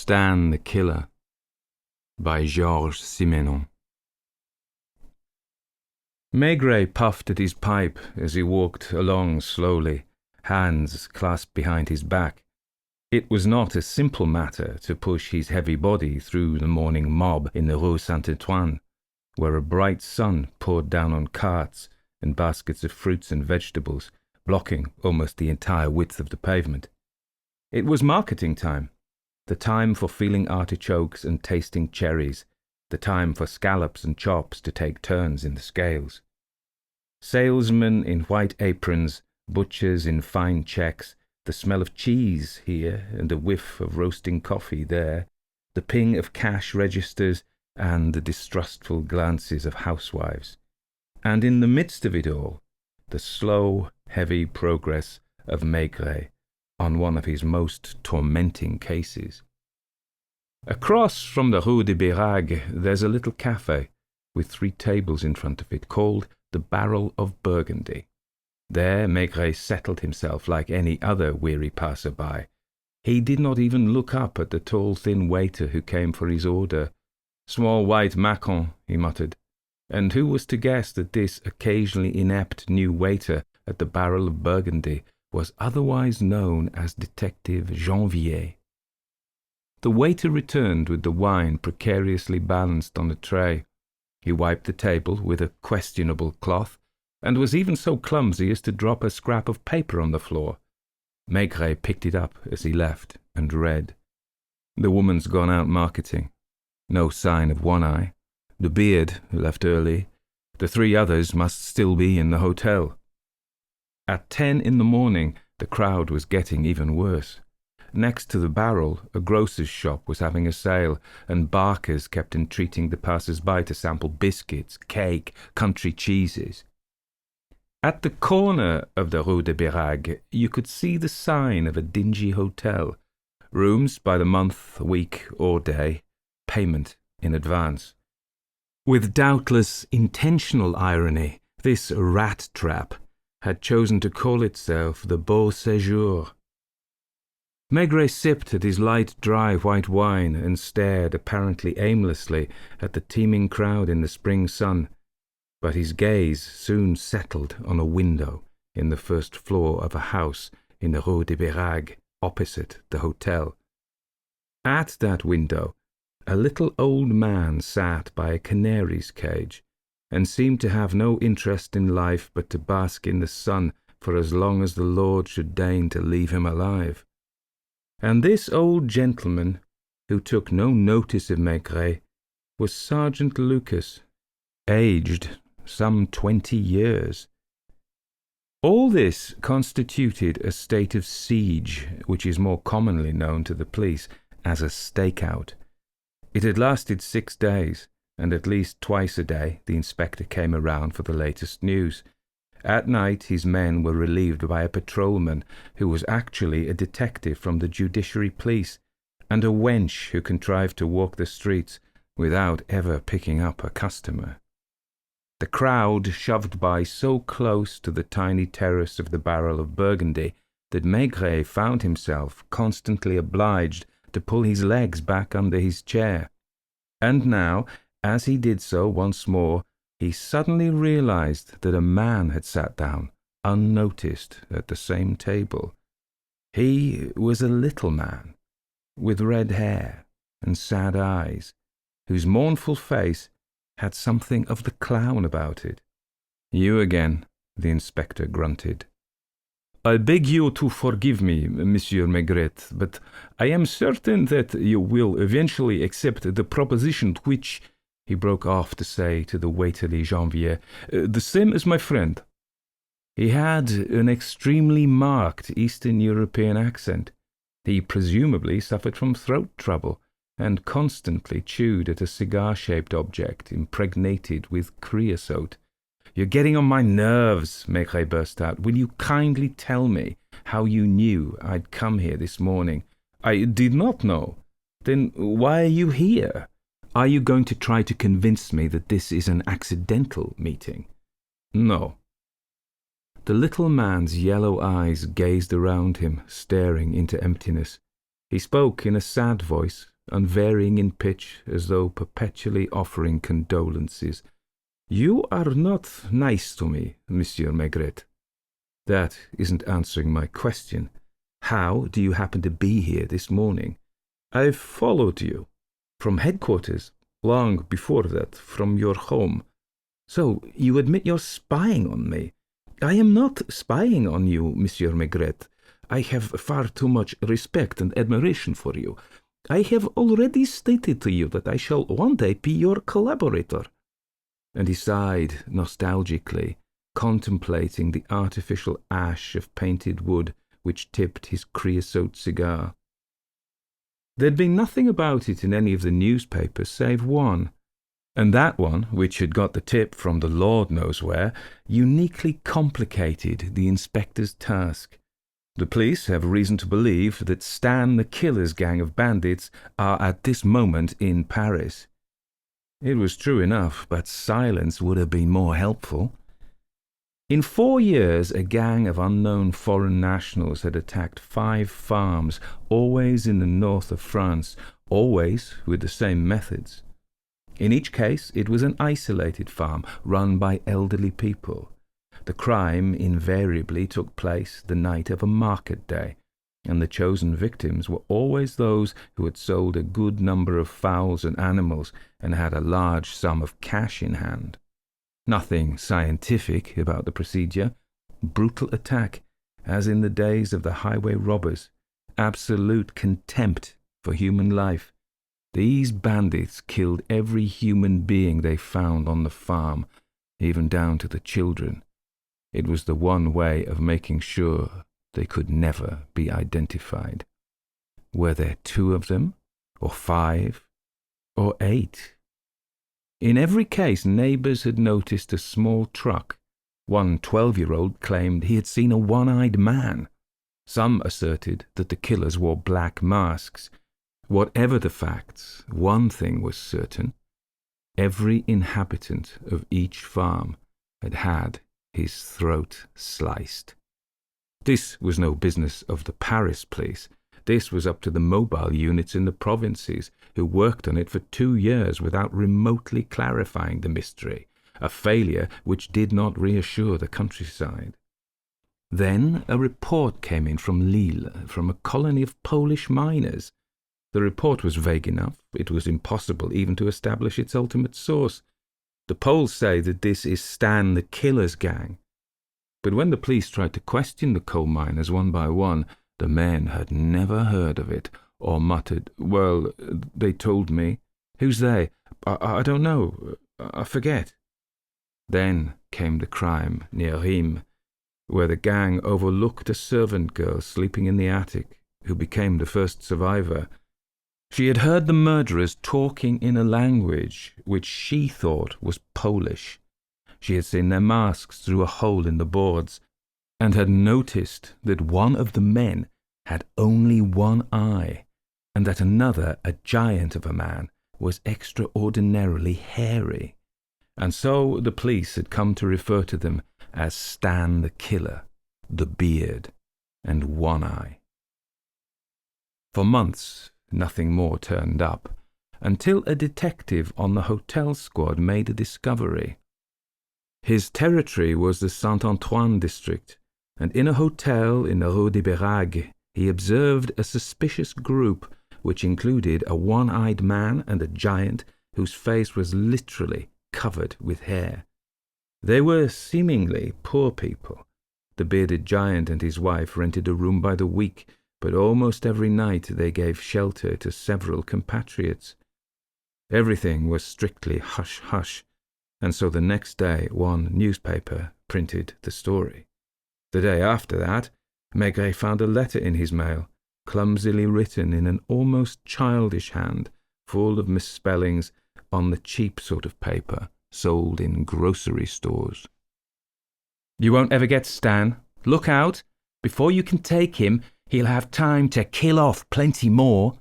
Stan the Killer by Georges Simenon. Maigret puffed at his pipe as he walked along slowly, hands clasped behind his back. It was not a simple matter to push his heavy body through the morning mob in the Rue Saint-Antoine, where a bright sun poured down on carts and baskets of fruits and vegetables, blocking almost the entire width of the pavement. It was marketing time, the time for feeling artichokes and tasting cherries, the time for scallops and chops to take turns in the scales. Salesmen in white aprons, butchers in fine checks, the smell of cheese here and the whiff of roasting coffee there, the ping of cash registers and the distrustful glances of housewives. And in the midst of it all, the slow, heavy progress of Maigret on one of his most tormenting cases. Across from the Rue de Birague, there's a little café with 3 tables in front of it called the Barrel of Burgundy. There Maigret settled himself like any other weary passer-by. He did not even look up at the tall, thin waiter who came for his order. "Small white Macon," he muttered. And who was to guess that this occasionally inept new waiter at the Barrel of Burgundy was otherwise known as Detective Janvier? The waiter returned with the wine precariously balanced on a tray. He wiped the table with a questionable cloth, and was even so clumsy as to drop a scrap of paper on the floor. Maigret picked it up as he left and read. "The woman's gone out marketing. No sign of One Eye. The Beard left early. The 3 others must still be in the hotel." At 10 in the morning, the crowd was getting even worse. Next to the Barrel, a grocer's shop was having a sale, and barkers kept entreating the passers-by to sample biscuits, cake, country cheeses. At the corner of the Rue de Birague, you could see the sign of a dingy hotel. Rooms by the month, week, or day. Payment in advance. With doubtless intentional irony, this rat trap had chosen to call itself the Beau Séjour. Maigret sipped at his light, dry white wine and stared apparently aimlessly at the teeming crowd in the spring sun, but his gaze soon settled on a window in the first floor of a house in the Rue de Birague, opposite the hotel. At that window, a little old man sat by a canary's cage, and seemed to have no interest in life but to bask in the sun for as long as the Lord should deign to leave him alive. And this old gentleman, who took no notice of Maigret, was Sergeant Lucas, aged some 20 years. All this constituted a state of siege, which is more commonly known to the police as a stakeout. It had lasted 6 days, and at least twice a day the inspector came around for the latest news. At night his men were relieved by a patrolman who was actually a detective from the judiciary police, and a wench who contrived to walk the streets without ever picking up a customer. The crowd shoved by so close to the tiny terrace of the Barrel of Burgundy that Maigret found himself constantly obliged to pull his legs back under his chair. And now, as he did so once more, he suddenly realized that a man had sat down, unnoticed, at the same table. He was a little man, with red hair and sad eyes, whose mournful face had something of the clown about it. "You again," the inspector grunted. "I beg you to forgive me, Monsieur Maigret, but I am certain that you will eventually accept the proposition which," he broke off to say to the waiterly Janvier, "the same as my friend." He had an extremely marked Eastern European accent. He presumably suffered from throat trouble, and constantly chewed at a cigar-shaped object impregnated with creosote. "You're getting on my nerves," Maigret burst out. "Will you kindly tell me how you knew I'd come here this morning?" "I did not know." "Then why are you here? Are you going to try to convince me that this is an accidental meeting?" "No." The little man's yellow eyes gazed around him, staring into emptiness. He spoke in a sad voice, unvarying in pitch as though perpetually offering condolences. "You are not nice to me, Monsieur Maigret." "That isn't answering my question. How do you happen to be here this morning?" "I've followed you. From headquarters. Long before that, from your home." "So you admit you're spying on me?" "I am not spying on you, Monsieur Maigret. I have far too much respect and admiration for you. I have already stated to you that I shall one day be your collaborator." And he sighed nostalgically, contemplating the artificial ash of painted wood which tipped his creosote cigar. There'd been nothing about it in any of the newspapers save one, and that one, which had got the tip from the Lord knows where, uniquely complicated the inspector's task. The police have reason to believe that Stan the Killer's gang of bandits are at this moment in Paris. It was true enough, but silence would have been more helpful. In 4 years, a gang of unknown foreign nationals had attacked 5 farms, always in the north of France, always with the same methods. In each case, it was an isolated farm run by elderly people. The crime invariably took place the night of a market day, and the chosen victims were always those who had sold a good number of fowls and animals and had a large sum of cash in hand. Nothing scientific about the procedure. Brutal attack, as in the days of the highway robbers. Absolute contempt for human life. These bandits killed every human being they found on the farm, even down to the children. It was the one way of making sure they could never be identified. Were there 2 of them, or 5, or 8? In every case, neighbours had noticed a small truck. One 12-year-old claimed he had seen a one-eyed man. Some asserted that the killers wore black masks. Whatever the facts, one thing was certain. Every inhabitant of each farm had had his throat sliced. This was no business of the Paris police. This was up to the mobile units in the provinces, who worked on it for 2 years without remotely clarifying the mystery, a failure which did not reassure the countryside. Then a report came in from Lille, from a colony of Polish miners. The report was vague enough. It was impossible even to establish its ultimate source. The Poles say that this is Stan the Killer's gang. But when the police tried to question the coal miners one by one, the men had never heard of it, or muttered, "Well, they told me." "Who's they?" I don't know. I forget." Then came the crime near Rheims, where the gang overlooked a servant girl sleeping in the attic, who became the first survivor. She had heard the murderers talking in a language which she thought was Polish. She had seen their masks through a hole in the boards, and had noticed that one of the men had only one eye, and that another, a giant of a man, was extraordinarily hairy. And so the police had come to refer to them as Stan the Killer, the Beard, and One Eye. For months, nothing more turned up, until a detective on the hotel squad made a discovery. His territory was the Saint-Antoine district, and in a hotel in the Rue des Beragues, he observed a suspicious group which included a one-eyed man and a giant whose face was literally covered with hair. They were seemingly poor people. The bearded giant and his wife rented a room by the week, but almost every night they gave shelter to several compatriots. Everything was strictly hush-hush, and so the next day one newspaper printed the story. The day after that, Maigret found a letter in his mail, clumsily written in an almost childish hand, full of misspellings, on the cheap sort of paper sold in grocery stores. "You won't ever get Stan. Look out! Before you can take him, he'll have time to kill off plenty more."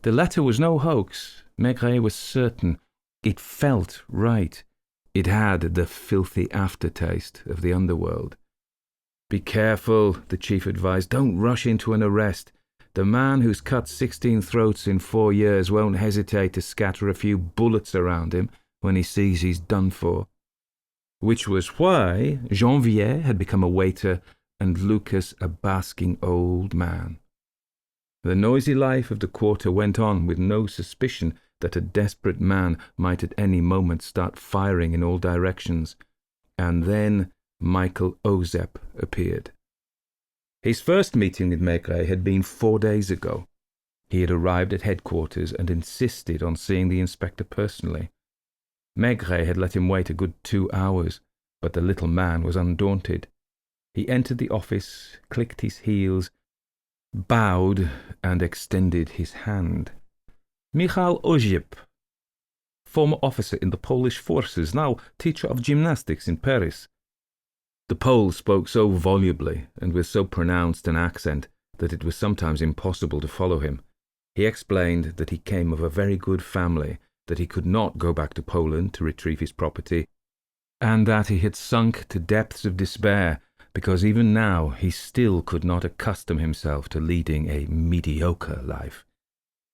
The letter was no hoax. Maigret was certain. It felt right. It had the filthy aftertaste of the underworld. "Be careful," the chief advised. "Don't rush into an arrest. The man who's cut 16 throats in 4 years won't hesitate to scatter a few bullets around him when he sees he's done for. Which was why Janvier had become a waiter and Lucas a basking old man. The noisy life of the quarter went on with no suspicion that a desperate man might at any moment start firing in all directions. And then Michael Ozep appeared. His first meeting with Maigret had been 4 days ago. He had arrived at headquarters and insisted on seeing the inspector personally. Maigret had let him wait a good 2 hours, but the little man was undaunted. He entered the office, clicked his heels, bowed, and extended his hand. Michael Ozep, former officer in the Polish forces, now teacher of gymnastics in Paris. The Pole spoke so volubly and with so pronounced an accent that it was sometimes impossible to follow him. He explained that he came of a very good family, that he could not go back to Poland to retrieve his property, and that he had sunk to depths of despair because even now he still could not accustom himself to leading a mediocre life.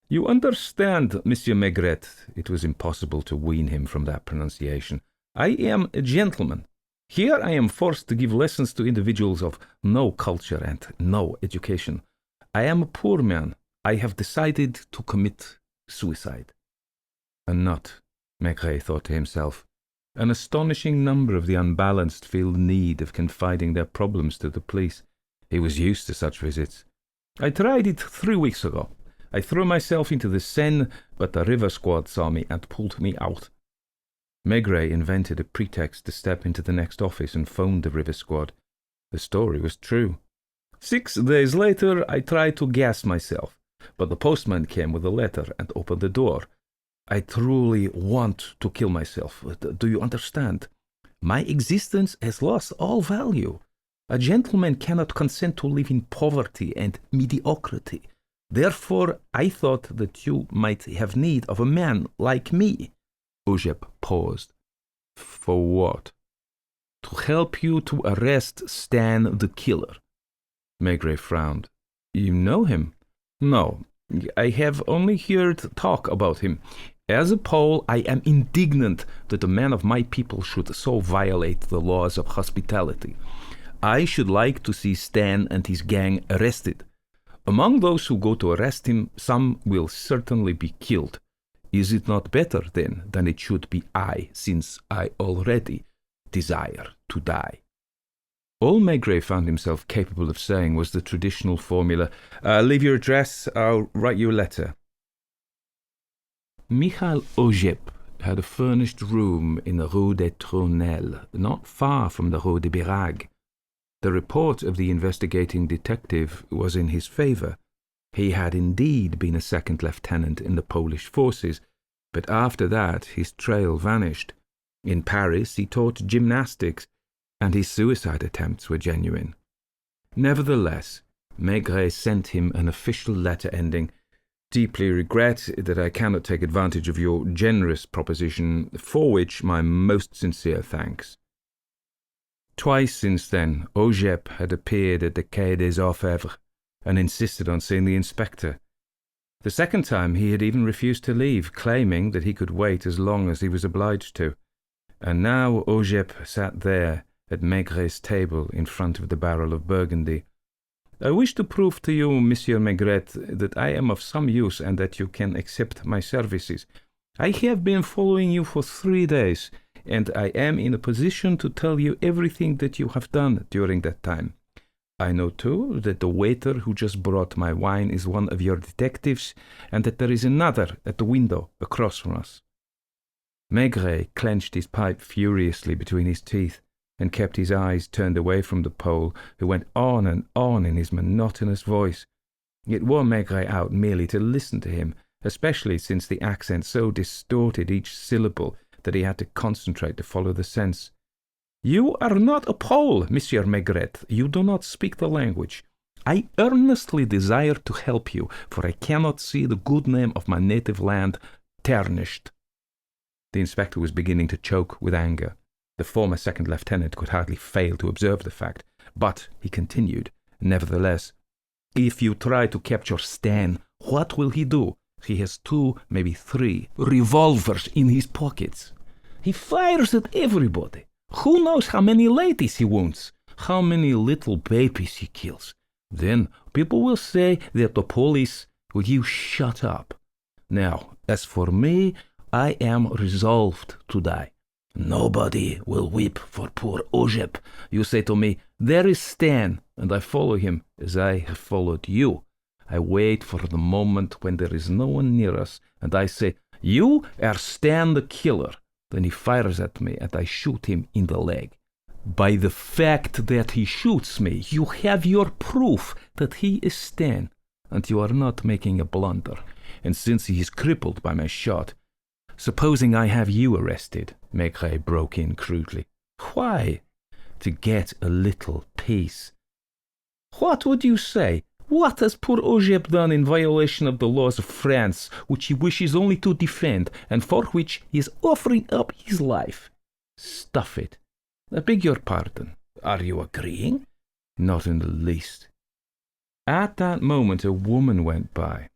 "You understand, Monsieur Maigret," it was impossible to wean him from that pronunciation. "I am a gentleman. Here I am forced to give lessons to individuals of no culture and no education. I am a poor man. I have decided to commit suicide." A nut, Maigret thought to himself. An astonishing number of the unbalanced feel need of confiding their problems to the police. He was used to such visits. "I tried it 3 weeks ago. I threw myself into the Seine, but the river squad saw me and pulled me out." Maigret invented a pretext to step into the next office and phoned the river squad. The story was true. 6 days later, I tried to gas myself, but the postman came with a letter and opened the door. I truly want to kill myself. Do you understand? My existence has lost all value. A gentleman cannot consent to live in poverty and mediocrity. Therefore, I thought that you might have need of a man like me." Ozep paused. "For what?" "To help you to arrest Stan the killer." Maigret frowned. "You know him?" "No, I have only heard talk about him. As a Pole, I am indignant that a man of my people should so violate the laws of hospitality. I should like to see Stan and his gang arrested. Among those who go to arrest him, some will certainly be killed. Is it not better, then, than it should be I, since I already desire to die?" All Maigret found himself capable of saying was the traditional formula, "Leave your address, I'll write you a letter." Michael Ozep had a furnished room in the Rue des Tournelles, not far from the Rue de Birague. The report of the investigating detective was in his favour. He had indeed been a second lieutenant in the Polish forces, but after that his trail vanished. In Paris he taught gymnastics, and his suicide attempts were genuine. Nevertheless, Maigret sent him an official letter ending, "Deeply regret that I cannot take advantage of your generous proposition, for which my most sincere thanks." Twice since then, Ozep had appeared at the Quai des Orfèvres and insisted on seeing the inspector. The second time he had even refused to leave, claiming that he could wait as long as he was obliged to. And now Ozep sat there at Maigret's table in front of the Barrel of Burgundy. "I wish to prove to you, Monsieur Maigret, that I am of some use and that you can accept my services. I have been following you for 3 days, and I am in a position to tell you everything that you have done during that time. I know, too, that the waiter who just brought my wine is one of your detectives, and that there is another at the window across from us." Maigret clenched his pipe furiously between his teeth, and kept his eyes turned away from the Pole, who went on and on in his monotonous voice. It wore Maigret out merely to listen to him, especially since the accent so distorted each syllable that he had to concentrate to follow the sense. "You are not a Pole, Monsieur Maigret. You do not speak the language. I earnestly desire to help you, for I cannot see the good name of my native land tarnished." The inspector was beginning to choke with anger. The former second lieutenant could hardly fail to observe the fact, but he continued, nevertheless, If you try to capture Stan, what will he do? He has 2, maybe 3 revolvers in his pockets. He fires at everybody. Who knows how many ladies he wounds, how many little babies he kills. Then people will say that the police, will you shut up? Now, as for me, I am resolved to die. Nobody will weep for poor Ozep. You say to me, there is Stan, and I follow him as I have followed you. I wait for the moment when there is no one near us, and I say, you are Stan the killer. Then he fires at me, and I shoot him in the leg. By the fact that he shoots me, you have your proof that he is Stan, and you are not making a blunder. And since he is crippled by my shot, supposing I have you arrested, Maigret broke in crudely. Why? To get a little peace. What would you say? What has poor Ozep done in violation of the laws of France, which he wishes only to defend, and for which he is offering up his life? Stuff it. I beg your pardon. Are you agreeing? Not in the least. At that moment a woman went by.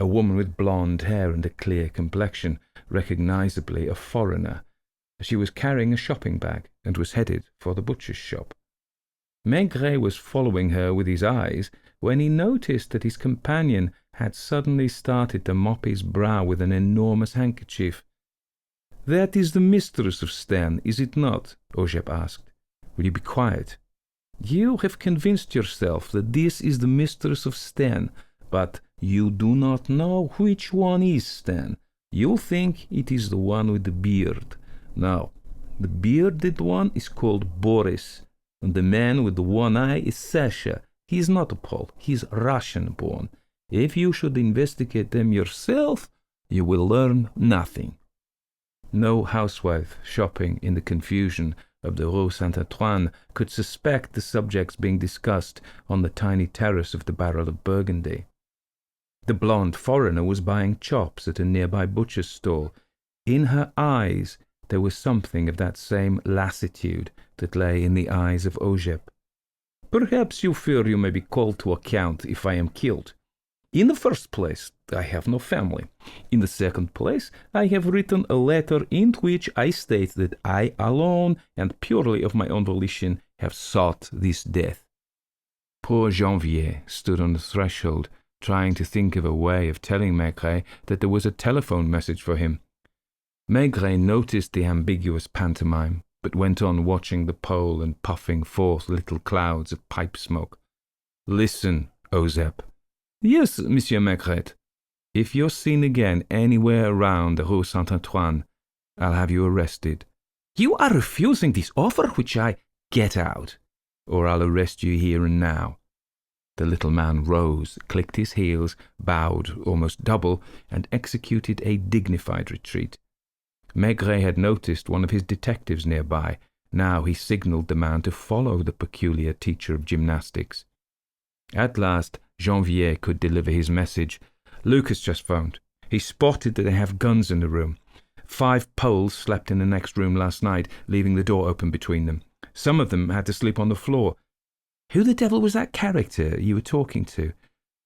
A woman with blonde hair and a clear complexion, recognizably a foreigner. She was carrying a shopping bag and was headed for the butcher's shop. Maigret was following her with his eyes when he noticed that his companion had suddenly started to mop his brow with an enormous handkerchief. "That is the mistress of Stan, is it not?" Ozep asked. "Will you be quiet? You have convinced yourself that this is the mistress of Stan, but you do not know which one is Stan. You think it is the one with the beard. Now, the bearded one is called Boris, and the man with the one eye is Sasha. He is not a Pole, he is Russian-born. If you should investigate them yourself, you will learn nothing." No housewife shopping in the confusion of the Rue Saint-Antoine could suspect the subjects being discussed on the tiny terrace of the Barrel of Burgundy. The blonde foreigner was buying chops at a nearby butcher's stall. In her eyes there was something of that same lassitude that lay in the eyes of Ozep. "Perhaps you fear you may be called to account if I am killed. In the first place, I have no family. In the second place, I have written a letter in which I state that I alone and purely of my own volition have sought this death." Poor Janvier stood on the threshold, trying to think of a way of telling Maigret that there was a telephone message for him. Maigret noticed the ambiguous pantomime, but went on watching the Pole and puffing forth little clouds of pipe smoke. "Listen, Ozep." "Yes, Monsieur Maigret." "If you're seen again anywhere around the Rue Saint-Antoine, I'll have you arrested." "You are refusing this offer which I—" "Get out, or I'll arrest you here and now." The little man rose, clicked his heels, bowed almost double, and executed a dignified retreat. Maigret had noticed one of his detectives nearby. Now he signalled the man to follow the peculiar teacher of gymnastics. At last, Janvier could deliver his message. "Lucas just phoned. He spotted that they have guns in the room. 5 Poles slept in the next room last night, leaving the door open between them. Some of them had to sleep on the floor." "Who the devil was that character you were talking to?"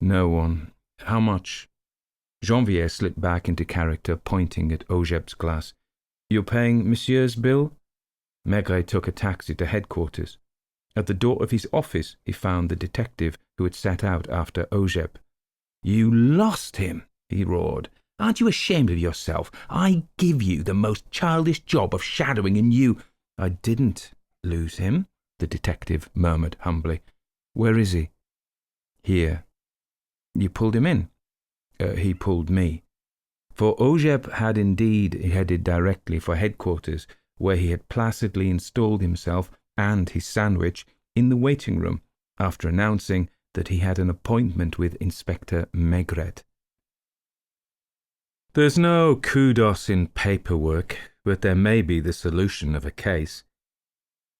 "No one. How much?" Janvier slipped back into character, pointing at Ozep's glass. "You're paying Monsieur's bill?" Maigret took a taxi to headquarters. At the door of his office he found the detective who had set out after Ozep. "You lost him," he roared. "Aren't you ashamed of yourself? I give you the most childish job of shadowing, and you—" "I didn't lose him," the detective murmured humbly. "Where is he?" "Here." "You pulled him in?" He pulled me." For Ozep had indeed headed directly for headquarters, where he had placidly installed himself and his sandwich in the waiting room, after announcing that he had an appointment with Inspector Maigret. There's no kudos in paperwork, but there may be the solution of a case.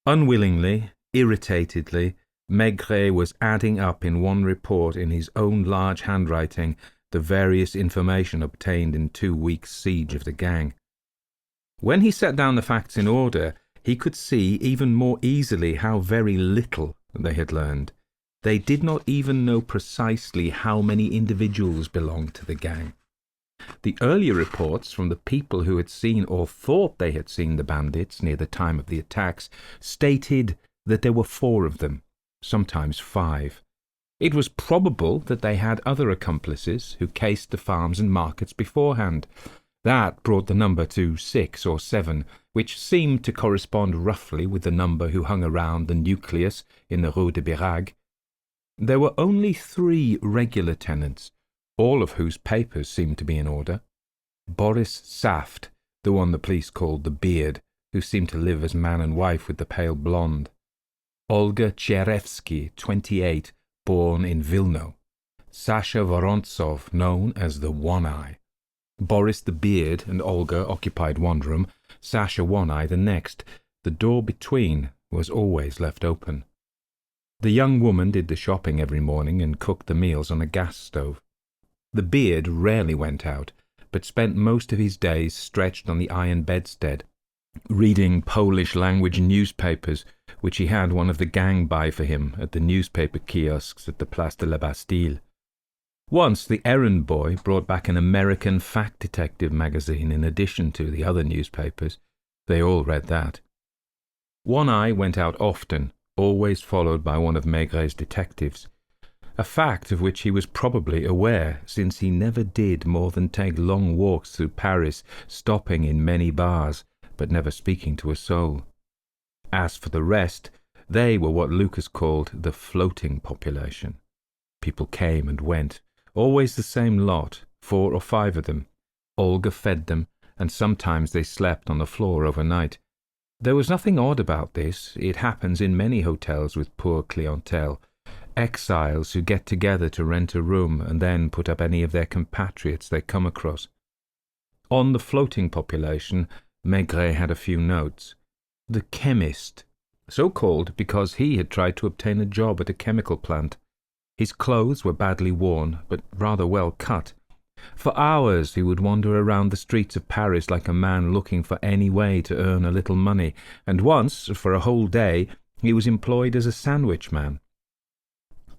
Unwillingly, irritatedly, Maigret was adding up in one report in his own large handwriting the various information obtained in 2 weeks' siege of the gang. When he set down the facts in order, he could see even more easily how very little they had learned. They did not even know precisely how many individuals belonged to the gang. The earlier reports from the people who had seen or thought they had seen the bandits near the time of the attacks stated that there were 4 of them, sometimes 5. It was probable that they had other accomplices who cased the farms and markets beforehand. That brought the number to 6 or 7, which seemed to correspond roughly with the number who hung around the nucleus in the Rue de Birague. There were only 3 regular tenants, all of whose papers seemed to be in order. Boris Saft, the one the police called the Beard, who seemed to live as man and wife with the pale blonde. Olga Cherevsky, 28, born in Vilno. Sasha Vorontsov, known as the One-Eye. Boris the Beard and Olga occupied one room, Sasha One-Eye the next. The door between was always left open. The young woman did the shopping every morning and cooked the meals on a gas stove. The Beard rarely went out, but spent most of his days stretched on the iron bedstead, reading Polish-language newspapers, which he had one of the gang buy for him at the newspaper kiosks at the Place de la Bastille. Once the errand boy brought back an American fact detective magazine in addition to the other newspapers. They all read that. One-Eye went out often, always followed by one of Maigret's detectives, a fact of which he was probably aware, since he never did more than take long walks through Paris, stopping in many bars, but never speaking to a soul. As for the rest, they were what Lucas called the floating population. People came and went, always the same lot, 4 or 5 of them. Olga fed them, and sometimes they slept on the floor overnight. There was nothing odd about this. It happens in many hotels with poor clientele. Exiles who get together to rent a room and then put up any of their compatriots they come across. On the floating population, Maigret had a few notes. The chemist, so called because he had tried to obtain a job at a chemical plant. His clothes were badly worn, but rather well cut. For hours he would wander around the streets of Paris like a man looking for any way to earn a little money, and once, for a whole day, he was employed as a sandwich man.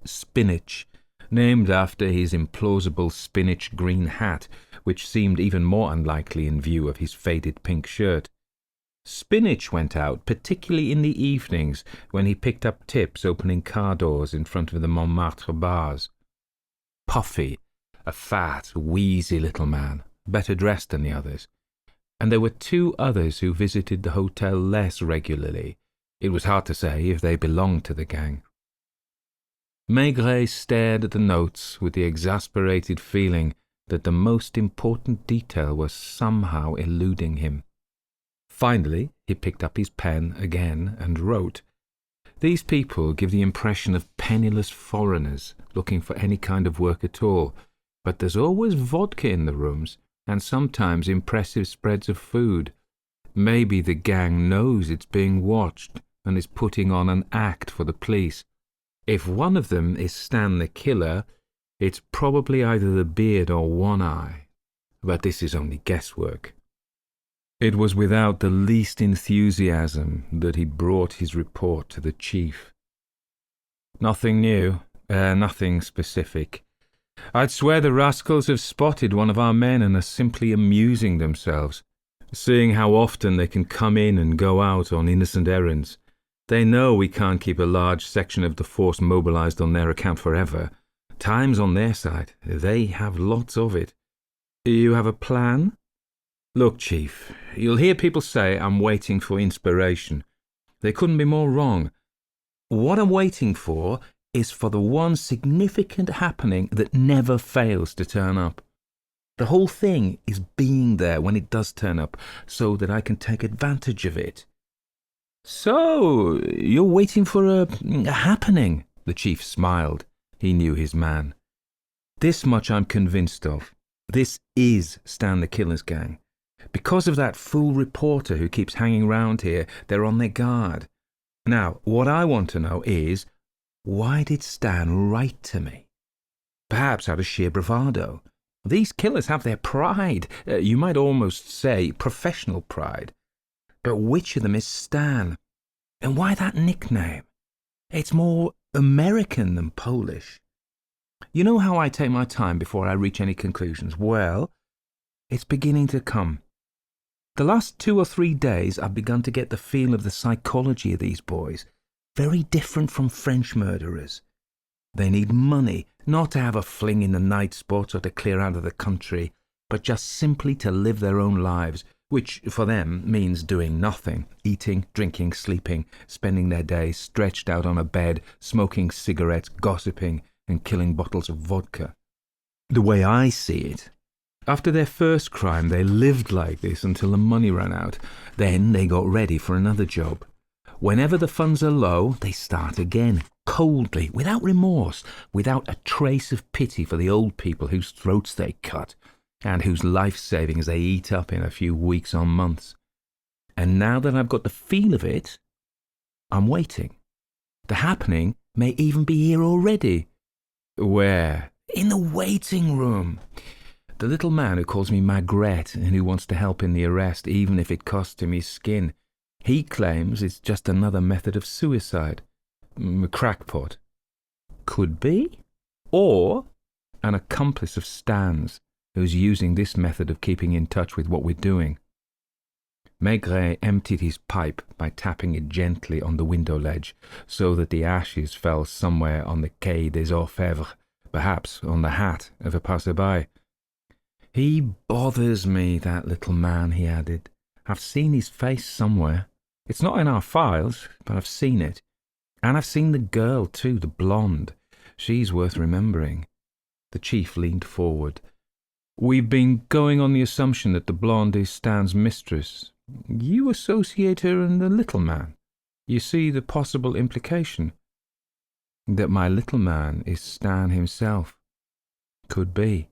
Spinach, named after his implausible spinach green hat, which seemed even more unlikely in view of his faded pink shirt. Spinach went out, particularly in the evenings, when he picked up tips opening car doors in front of the Montmartre bars. Puffy, a fat, wheezy little man, better dressed than the others. And there were 2 others who visited the hotel less regularly. It was hard to say if they belonged to the gang. Maigret stared at the notes with the exasperated feeling that the most important detail was somehow eluding him. Finally, he picked up his pen again and wrote. These people give the impression of penniless foreigners looking for any kind of work at all, but there's always vodka in the rooms, and sometimes impressive spreads of food. Maybe the gang knows it's being watched and is putting on an act for the police. If one of them is Stan the Killer, it's probably either the Beard or One-Eye. But this is only guesswork. It was without the least enthusiasm that he brought his report to the chief. Nothing new, nothing specific. I'd swear the rascals have spotted one of our men and are simply amusing themselves, seeing how often they can come in and go out on innocent errands. They know we can't keep a large section of the force mobilized on their account forever. Time's on their side. They have lots of it. You have a plan? Look, Chief, you'll hear people say I'm waiting for inspiration. They couldn't be more wrong. What I'm waiting for is for the one significant happening that never fails to turn up. The whole thing is being there when it does turn up, so that I can take advantage of it. So, you're waiting for a happening? The chief smiled. He knew his man. This much I'm convinced of. This is Stan the Killer's gang. Because of that fool reporter who keeps hanging round here, they're on their guard. Now, what I want to know is, why did Stan write to me? Perhaps out of sheer bravado. These killers have their pride, you might almost say professional pride. But which of them is Stan? And why that nickname? It's more American than Polish. You know how I take my time before I reach any conclusions? Well, it's beginning to come. The last 2 or 3 days I've begun to get the feel of the psychology of these boys. Very different from French murderers. They need money, not to have a fling in the night spots or to clear out of the country, but just simply to live their own lives, which for them means doing nothing, eating, drinking, sleeping, spending their days stretched out on a bed, smoking cigarettes, gossiping, and killing bottles of vodka. The way I see it, after their first crime, they lived like this until the money ran out. Then they got ready for another job. Whenever the funds are low, they start again, coldly, without remorse, without a trace of pity for the old people whose throats they cut, and whose life savings they eat up in a few weeks or months. And now that I've got the feel of it, I'm waiting. The happening may even be here already. Where? In the waiting room. The little man who calls me Maigret and who wants to help in the arrest even if it costs him his skin. He claims it's just another method of suicide. A crackpot. Could be. Or an accomplice of Stan's who's using this method of keeping in touch with what we're doing. Maigret emptied his pipe by tapping it gently on the window ledge so that the ashes fell somewhere on the Quai des Orfèvres, perhaps on the hat of a passer-by. He bothers me, that little man, he added. I've seen his face somewhere. It's not in our files, but I've seen it. And I've seen the girl, too, the blonde. She's worth remembering. The chief leaned forward. We've been going on the assumption that the blonde is Stan's mistress. You associate her and the little man. You see the possible implication. That my little man is Stan himself. Could be.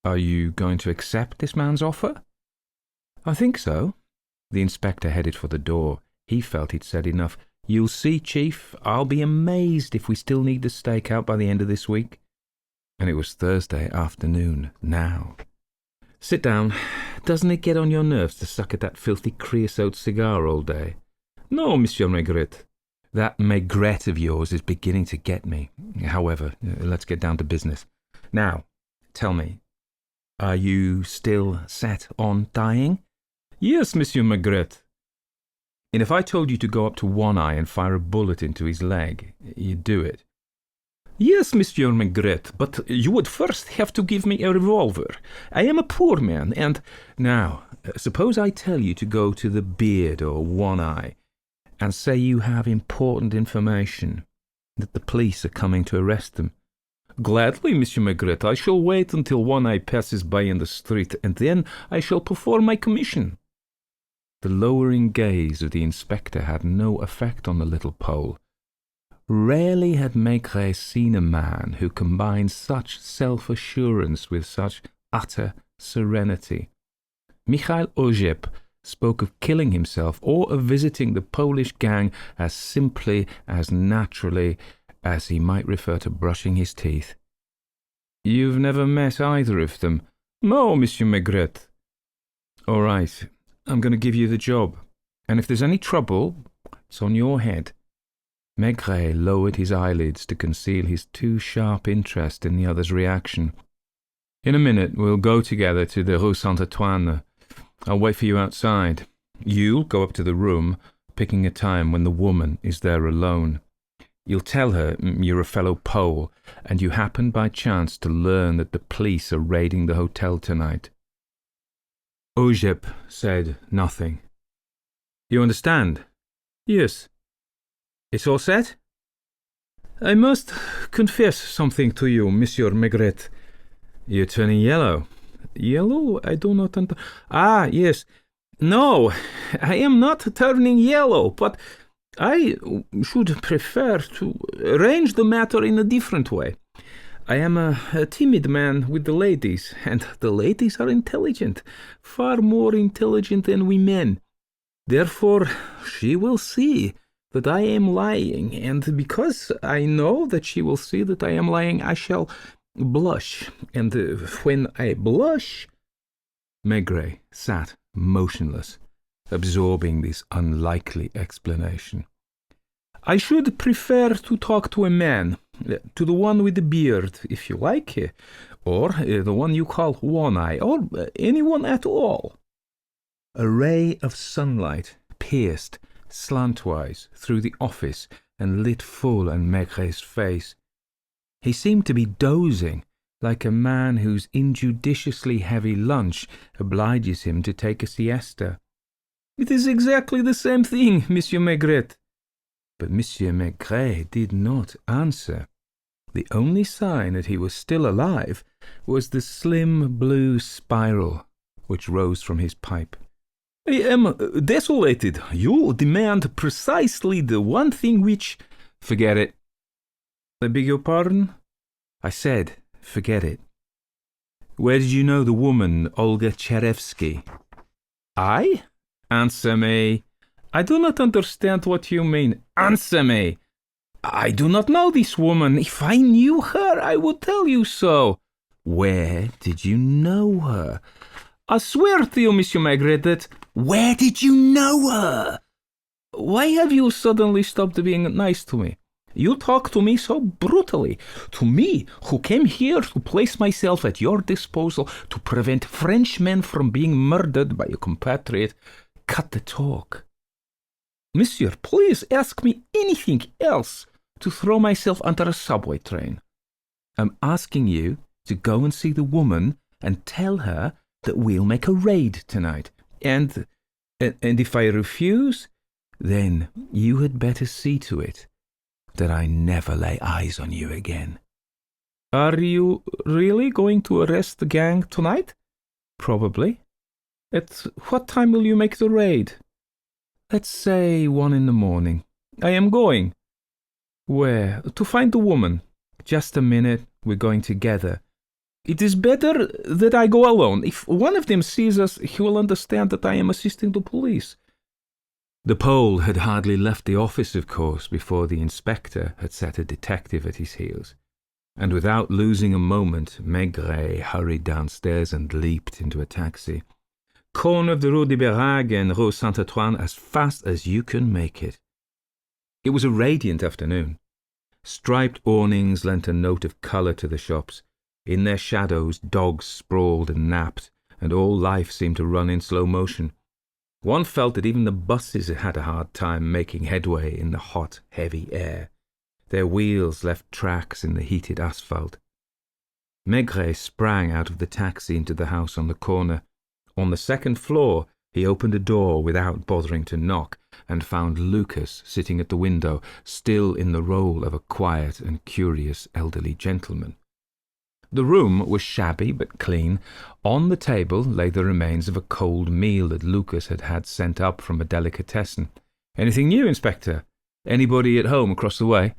Are you going to accept this man's offer? I think so. The inspector headed for the door. He felt he'd said enough. You'll see, Chief. I'll be amazed if we still need the stakeout by the end of this week. And it was Thursday afternoon now. Sit down. Doesn't it get on your nerves to suck at that filthy creosote cigar all day? No, Monsieur Maigret. That Maigret of yours is beginning to get me. However, let's get down to business. Now, tell me, are you still set on dying? Yes, Monsieur Maigret. And if I told you to go up to One Eye and fire a bullet into his leg, you'd do it? Yes, Monsieur Maigret, but you would first have to give me a revolver. I am a poor man, and... Now, suppose I tell you to go to the Beard or One Eye and say you have important information, that the police are coming to arrest them. Gladly, Monsieur Maigret, I shall wait until One Eye passes by in the street, and then I shall perform my commission. The lowering gaze of the inspector had no effect on the little Pole. Rarely had Maigret seen a man who combined such self-assurance with such utter serenity. Michael Ozep spoke of killing himself or of visiting the Polish gang as simply, as naturally, as he might refer to brushing his teeth. You've never met either of them? No, Monsieur Maigret. All right, I'm going to give you the job, and if there's any trouble, it's on your head. Maigret lowered his eyelids to conceal his too sharp interest in the other's reaction. In a minute, we'll go together to the Rue Saint-Antoine. I'll wait for you outside. You'll go up to the room, picking a time when the woman is there alone. You'll tell her you're a fellow Pole, and you happen by chance to learn that the police are raiding the hotel tonight. Ozep said nothing. You understand? Yes. It's all set? I must confess something to you, Monsieur Maigret. You're turning yellow. Yellow? I do not understand. Ah, yes. No, I am not turning yellow, but I should prefer to arrange the matter in a different way. I am a timid man with the ladies, and the ladies are intelligent, far more intelligent than we men. Therefore, she will see that I am lying, and because I know that she will see that I am lying, I shall blush, and when I blush... Maigret sat motionless, absorbing this unlikely explanation. I should prefer to talk to a man, to the one with the beard, if you like, or the one you call One-Eye, or anyone at all. A ray of sunlight pierced slantwise through the office and lit full on Maigret's face. He seemed to be dozing, like a man whose injudiciously heavy lunch obliges him to take a siesta. "It is exactly the same thing, Monsieur Maigret." But Monsieur Maigret did not answer. The only sign that he was still alive was the slim blue spiral which rose from his pipe. "I am desolated. You demand precisely the one thing which—" "Forget it." "I beg your pardon?" "I said, forget it." "Where did you know the woman, Olga Cherevsky?" "I? Answer me." "I do not understand what you mean." "Answer me." "I do not know this woman. If I knew her, I would tell you so." "Where did you know her?" "I swear to you, Monsieur Maigret, that—" "Where did you know her?" "Why have you suddenly stopped being nice to me? You talk to me so brutally. To me, who came here to place myself at your disposal to prevent Frenchmen from being murdered by a compatriot. Cut the talk." "Monsieur, please ask me anything else to throw myself under a subway train." "I'm asking you to go and see the woman and tell her that we'll make a raid tonight. And if I refuse, then you had better see to it that I never lay eyes on you again." "Are you really going to arrest the gang tonight?" "Probably." "At what time will you make the raid?" "Let's say 1 in the morning." "I am going." "Where?" "To find the woman." "Just a minute. We're going together." "It is better that I go alone. If one of them sees us, he will understand that I am assisting the police." The Pole had hardly left the office, of course, before the inspector had set a detective at his heels, and without losing a moment, Maigret hurried downstairs and leaped into a taxi. "Corner of the Rue de Berague and Rue Saint-Antoine as fast as you can make it." It was a radiant afternoon. Striped awnings lent a note of colour to the shops. In their shadows, dogs sprawled and napped, and all life seemed to run in slow motion. One felt that even the buses had a hard time making headway in the hot, heavy air. Their wheels left tracks in the heated asphalt. Maigret sprang out of the taxi into the house on the corner. On the second floor, he opened a door without bothering to knock, and found Lucas sitting at the window, still in the role of a quiet and curious elderly gentleman. The room was shabby but clean. On the table lay the remains of a cold meal that Lucas had had sent up from a delicatessen. "Anything new, Inspector? Anybody at home across the way?"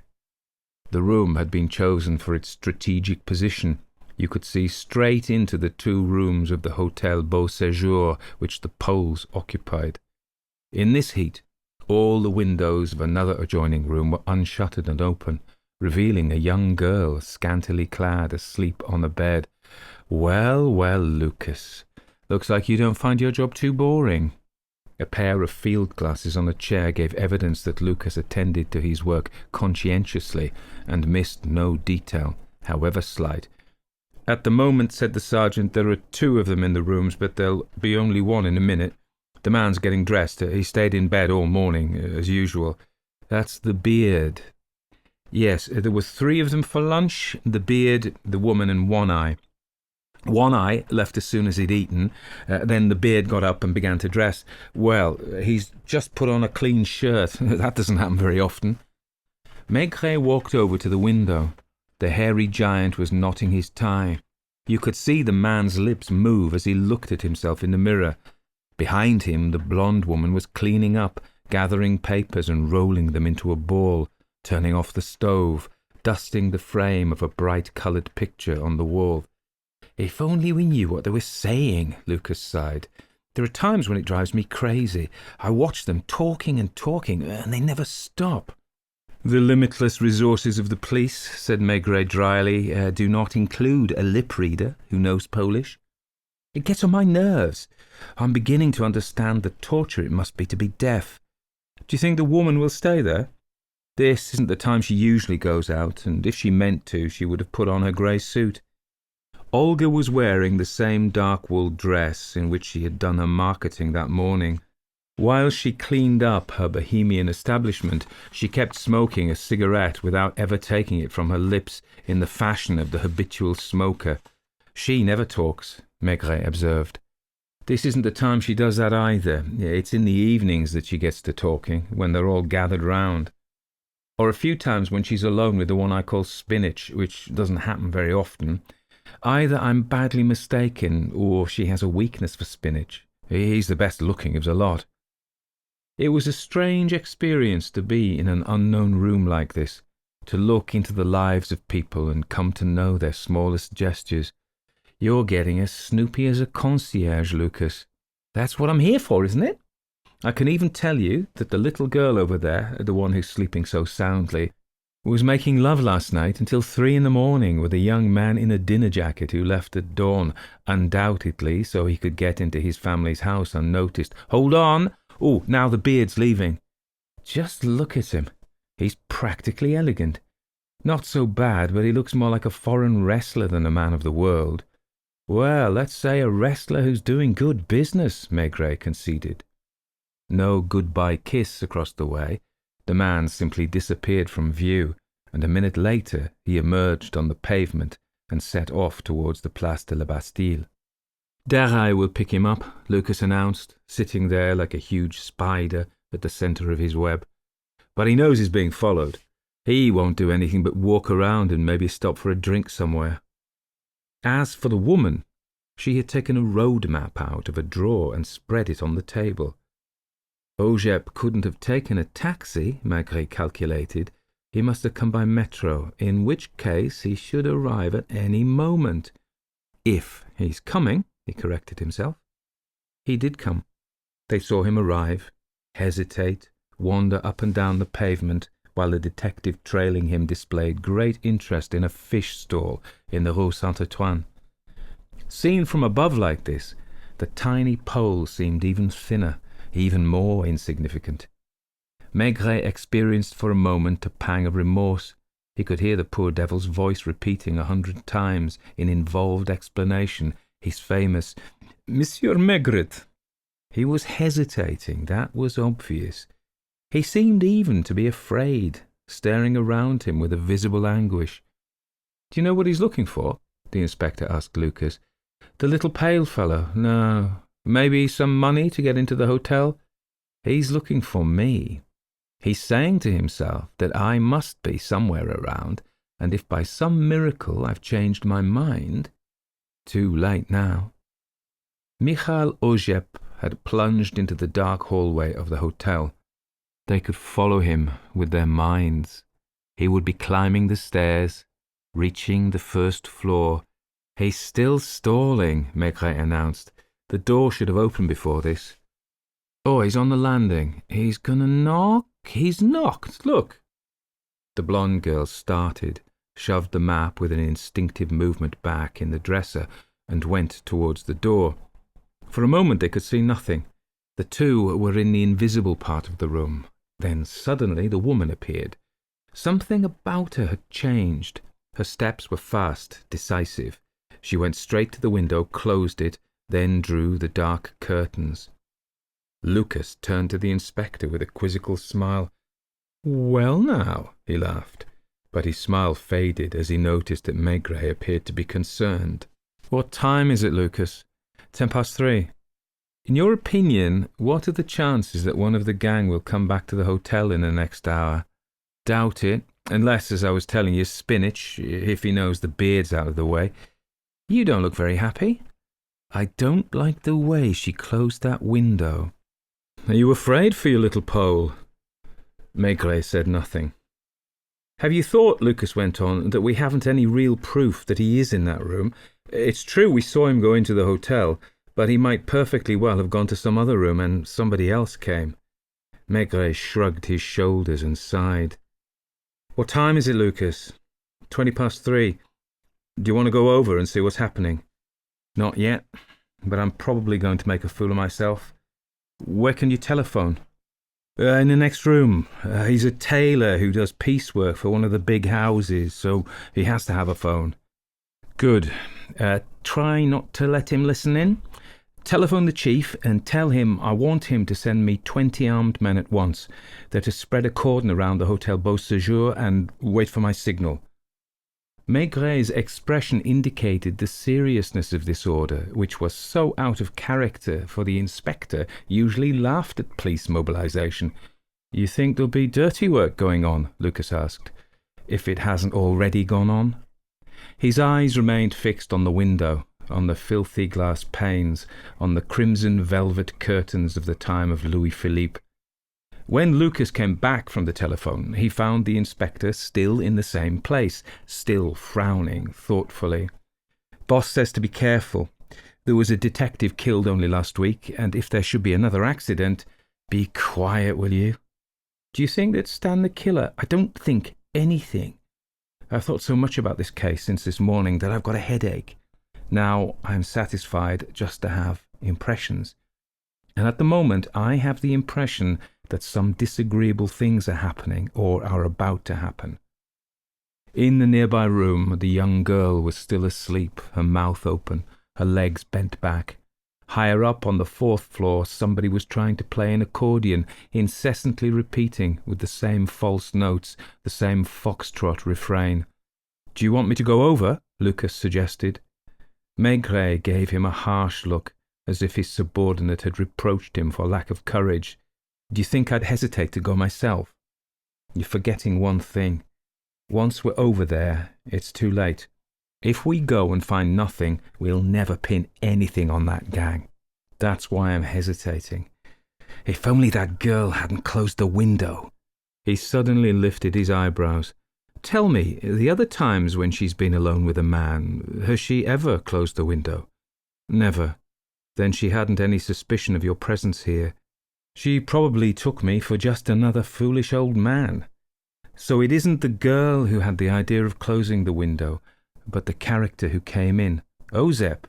The room had been chosen for its strategic position. You could see straight into the 2 rooms of the Hotel Beau Séjour which the Poles occupied. In this heat, all the windows of another adjoining room were unshuttered and open, revealing a young girl scantily clad asleep on a bed. "Well, well, Lucas, looks like you don't find your job too boring." A pair of field glasses on a chair gave evidence that Lucas attended to his work conscientiously and missed no detail, however slight. "At the moment," said the sergeant, "there are 2 of them in the rooms, but there'll be only 1 in a minute. The man's getting dressed. He stayed in bed all morning, as usual." "That's the beard." "Yes, there were 3 of them for lunch, the beard, the woman and One-Eye. One-Eye left as soon as he'd eaten. Then the beard got up and began to dress. Well, he's just put on a clean shirt. That doesn't happen very often." Maigret walked over to the window. The hairy giant was knotting his tie. You could see the man's lips move as he looked at himself in the mirror. Behind him, the blonde woman was cleaning up, gathering papers and rolling them into a ball, turning off the stove, dusting the frame of a bright-coloured picture on the wall. "If only we knew what they were saying," Lucas sighed. "There are times when it drives me crazy. I watch them talking and talking, and they never stop." "The limitless resources of the police," said Maigret dryly, "do not include a lip reader who knows Polish. It gets on my nerves. I'm beginning to understand the torture it must be to be deaf. Do you think the woman will stay there?" This isn't the time she usually goes out, and if she meant to, she would have put on her grey suit. Olga was wearing the same dark wool dress in which she had done her marketing that morning. While she cleaned up her bohemian establishment, she kept smoking a cigarette without ever taking it from her lips in the fashion of the habitual smoker. She never talks, Maigret observed. This isn't the time she does that either. It's in the evenings that she gets to talking, when they're all gathered round. Or a few times when she's alone with the one I call Spinach, which doesn't happen very often. Either I'm badly mistaken, or she has a weakness for Spinach. He's the best looking of the lot. It was a strange experience to be in an unknown room like this, to look into the lives of people and come to know their smallest gestures. You're getting as snoopy as a concierge, Lucas. That's what I'm here for, isn't it? I can even tell you that the little girl over there, the one who's sleeping so soundly, was making love last night until 3 a.m. with a young man in a dinner jacket who left at dawn, undoubtedly so he could get into his family's house unnoticed. Hold on! Oh, now the beard's leaving. Just look at him. He's practically elegant. Not so bad, but he looks more like a foreign wrestler than a man of the world. Well, let's say a wrestler who's doing good business, Maigret conceded. No goodbye kiss across the way. The man simply disappeared from view, and a minute later he emerged on the pavement and set off towards the Place de la Bastille. Darai will pick him up, Lucas announced, sitting there like a huge spider at the centre of his web. But he knows he's being followed. He won't do anything but walk around and maybe stop for a drink somewhere. As for the woman, she had taken a road map out of a drawer and spread it on the table. Ozep couldn't have taken a taxi, Maigret calculated. He must have come by metro, in which case he should arrive at any moment. If he's coming, he corrected himself. He did come. They saw him arrive, hesitate, wander up and down the pavement, while the detective trailing him displayed great interest in a fish stall in the Rue Saint-Antoine. Seen from above like this, the tiny pole seemed even thinner, even more insignificant. Maigret experienced for a moment a pang of remorse. He could hear the poor devil's voice repeating 100 times in involved explanation his famous "Monsieur Maigret." He was hesitating, that was obvious. He seemed even to be afraid, staring around him with a visible anguish. "Do you know what he's looking for?" the inspector asked Lucas. "The little pale fellow? No. Maybe some money to get into the hotel? He's looking for me. He's saying to himself that I must be somewhere around, and if by some miracle I've changed my mind, too late now." Michael Ozep had plunged into the dark hallway of the hotel. They could follow him with their minds. He would be climbing the stairs, reaching the first floor. "He's still stalling," Maigret announced. "The door should have opened before this. Oh, he's on the landing. He's gonna knock. He's knocked. Look." The blonde girl started, shoved the map with an instinctive movement back in the dresser, and went towards the door. For a moment they could see nothing. The two were in the invisible part of the room. Then suddenly the woman appeared. Something about her had changed. Her steps were fast, decisive. She went straight to the window, closed it, then drew the dark curtains. Lucas turned to the inspector with a quizzical smile. "Well now," he laughed, but his smile faded as he noticed that Maigret appeared to be concerned. "What time is it, Lucas?" 3:10. "In your opinion, what are the chances that one of the gang will come back to the hotel in the next hour?" "Doubt it, unless, as I was telling you, Spinach, if he knows the beard's out of the way. You don't look very happy." "I don't like the way she closed that window." "Are you afraid for your little Pole?" Maigret said nothing. "Have you thought," Lucas went on, "that we haven't any real proof that he is in that room? It's true we saw him go into the hotel, but he might perfectly well have gone to some other room and somebody else came." Maigret shrugged his shoulders and sighed. "What time is it, Lucas?" 3:20. "Do you want to go over and see what's happening?" "Not yet, but I'm probably going to make a fool of myself. Where can you telephone?" In the next room. He's a tailor who does piecework for one of the big houses, so he has to have a phone. Good. Try not to let him listen in. Telephone the chief and tell him I want him to send me 20 armed men at once. They're to spread a cordon around the Hotel Beau Séjour and wait for my signal. Maigret's expression indicated the seriousness of this order, which was so out of character, for the inspector usually laughed at police mobilization. You think there'll be dirty work going on? Lucas asked, if it hasn't already gone on. His eyes remained fixed on the window, on the filthy glass panes, on the crimson velvet curtains of the time of Louis Philippe. When Lucas came back from the telephone, he found the inspector still in the same place, still frowning thoughtfully. Boss says to be careful. There was a detective killed only last week, and if there should be another accident, be quiet, will you? Do you think that Stan the killer? I don't think anything. I've thought so much about this case since this morning that I've got a headache. Now I'm satisfied just to have impressions. And at the moment I have the impression that some disagreeable things are happening or are about to happen. In the nearby room, the young girl was still asleep, her mouth open, her legs bent back. Higher up on the 4th floor, somebody was trying to play an accordion, incessantly repeating, with the same false notes, the same foxtrot refrain. "Do you want me to go over?" Lucas suggested. Maigret gave him a harsh look, as if his subordinate had reproached him for lack of courage. "Do you think I'd hesitate to go myself?" "You're forgetting one thing. Once we're over there, it's too late. If we go and find nothing, we'll never pin anything on that gang. That's why I'm hesitating. If only that girl hadn't closed the window." He suddenly lifted his eyebrows. "Tell me, the other times when she's been alone with a man, has she ever closed the window?" "Never." "Then she hadn't any suspicion of your presence here. She probably took me for just another foolish old man. So it isn't the girl who had the idea of closing the window, but the character who came in. Ozep.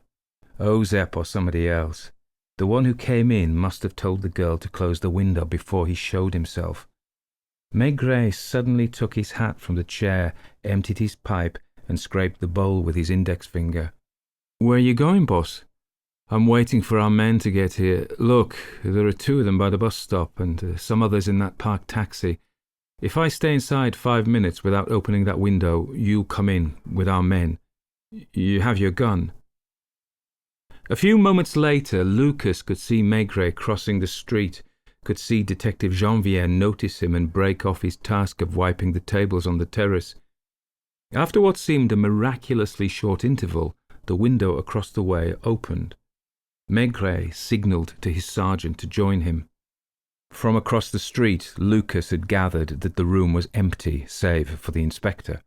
Ozep or somebody else. The one who came in must have told the girl to close the window before he showed himself." Maigret suddenly took his hat from the chair, emptied his pipe, and scraped the bowl with his index finger. "Where are you going, boss?" "I'm waiting for our men to get here. Look, there are 2 of them by the bus stop, and some others in that parked taxi. If I stay inside 5 minutes without opening that window, you come in with our men. You have your gun." A few moments later, Lucas could see Maigret crossing the street, could see Detective Janvier notice him and break off his task of wiping the tables on the terrace. After what seemed a miraculously short interval, the window across the way opened. Maigret signalled to his sergeant to join him. From across the street, Lucas had gathered that the room was empty, save for the inspector.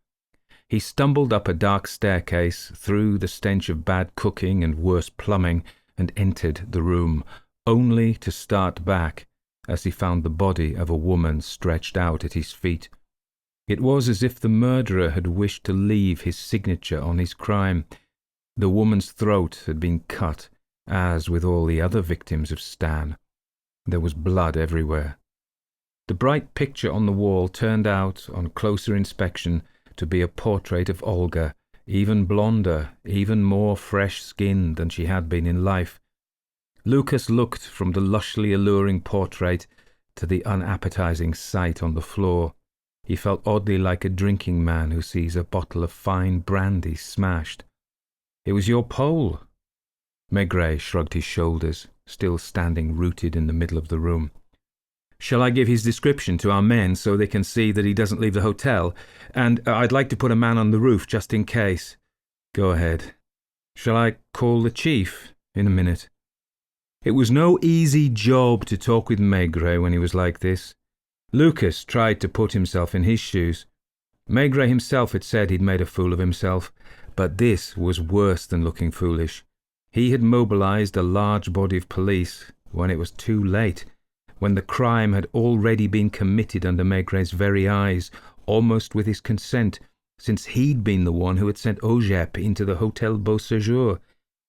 He stumbled up a dark staircase, through the stench of bad cooking and worse plumbing, and entered the room, only to start back as he found the body of a woman stretched out at his feet. It was as if the murderer had wished to leave his signature on his crime. The woman's throat had been cut, as with all the other victims of Stan. There was blood everywhere. The bright picture on the wall turned out, on closer inspection, to be a portrait of Olga, even blonder, even more fresh-skinned than she had been in life. Lucas looked from the lushly alluring portrait to the unappetizing sight on the floor. He felt oddly like a drinking man who sees a bottle of fine brandy smashed. "It was your Pole." Maigret shrugged his shoulders, still standing rooted in the middle of the room. "Shall I give his description to our men so they can see that he doesn't leave the hotel? And I'd like to put a man on the roof just in case." "Go ahead." "Shall I call the chief?" "In a minute." It was no easy job to talk with Maigret when he was like this. Lucas tried to put himself in his shoes. Maigret himself had said he'd made a fool of himself, but this was worse than looking foolish. He had mobilized a large body of police when it was too late, when the crime had already been committed under Maigret's very eyes, almost with his consent, since he'd been the one who had sent Ozep into the Hotel Beau Séjour.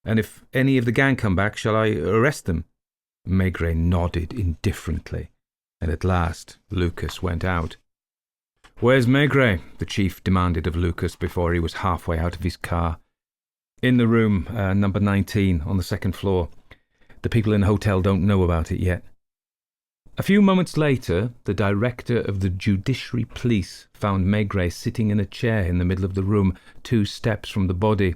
"And if any of the gang come back, shall I arrest them?" Maigret nodded indifferently. and at last Lucas went out. "Where's Maigret?" the chief demanded of Lucas before he was halfway out of his car. "In the room, number 19, on the second floor. The people in the hotel don't know about it yet." A few moments later, the director of the Judiciary Police found Maigret sitting in a chair in the middle of the room, 2 steps from the body.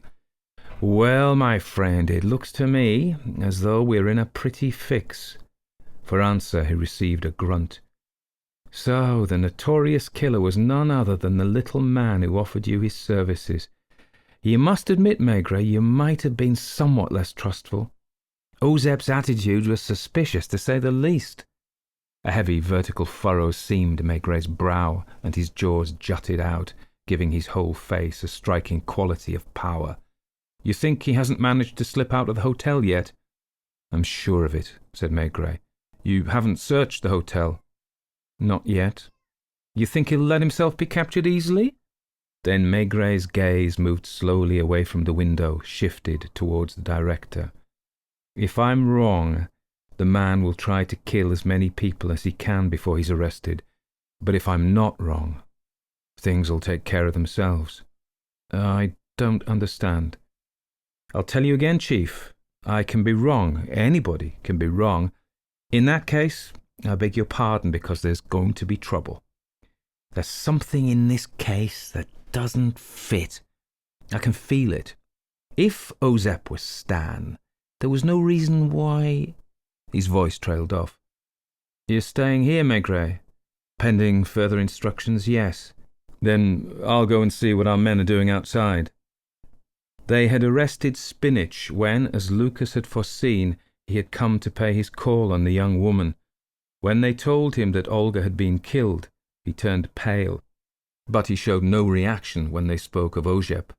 "Well, my friend, it looks to me as though we're in a pretty fix." For answer, he received a grunt. "So, the notorious killer was none other than the little man who offered you his services. You must admit, Maigret, you might have been somewhat less trustful. Ozep's attitude was suspicious, to say the least." A heavy vertical furrow seamed Maigret's brow, and his jaws jutted out, giving his whole face a striking quality of power. "You think he hasn't managed to slip out of the hotel yet?" "I'm sure of it," said Maigret. "You haven't searched the hotel?" "Not yet." "You think he'll let himself be captured easily?" Then Maigret's gaze moved slowly away from the window, shifted towards the director. "If I'm wrong, the man will try to kill as many people as he can before he's arrested. But if I'm not wrong, things will take care of themselves." "I don't understand." "I'll tell you again, Chief. I can be wrong. Anybody can be wrong. In that case, I beg your pardon, because there's going to be trouble. There's something in this case that doesn't fit. I can feel it. If Ozep was Stan, there was no reason why—" His voice trailed off. "You're staying here, Maigret?" "Pending further instructions, yes." "Then I'll go and see what our men are doing outside." They had arrested Spinach when, as Lucas had foreseen, he had come to pay his call on the young woman. When they told him that Olga had been killed, he turned pale, but he showed no reaction when they spoke of Ozep.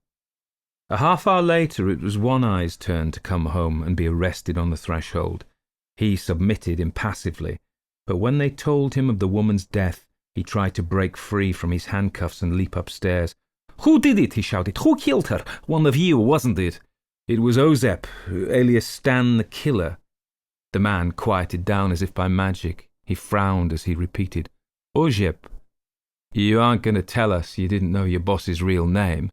A half-hour later, it was One Eye's turn to come home and be arrested on the threshold. He submitted impassively, but when they told him of the woman's death, he tried to break free from his handcuffs and leap upstairs. "Who did it?" he shouted. "Who killed her? One of you, wasn't it?" "It was Ozep, alias Stan the Killer." The man quieted down as if by magic. He frowned as he repeated, "Ozep. You aren't going to tell us you didn't know your boss's real name?"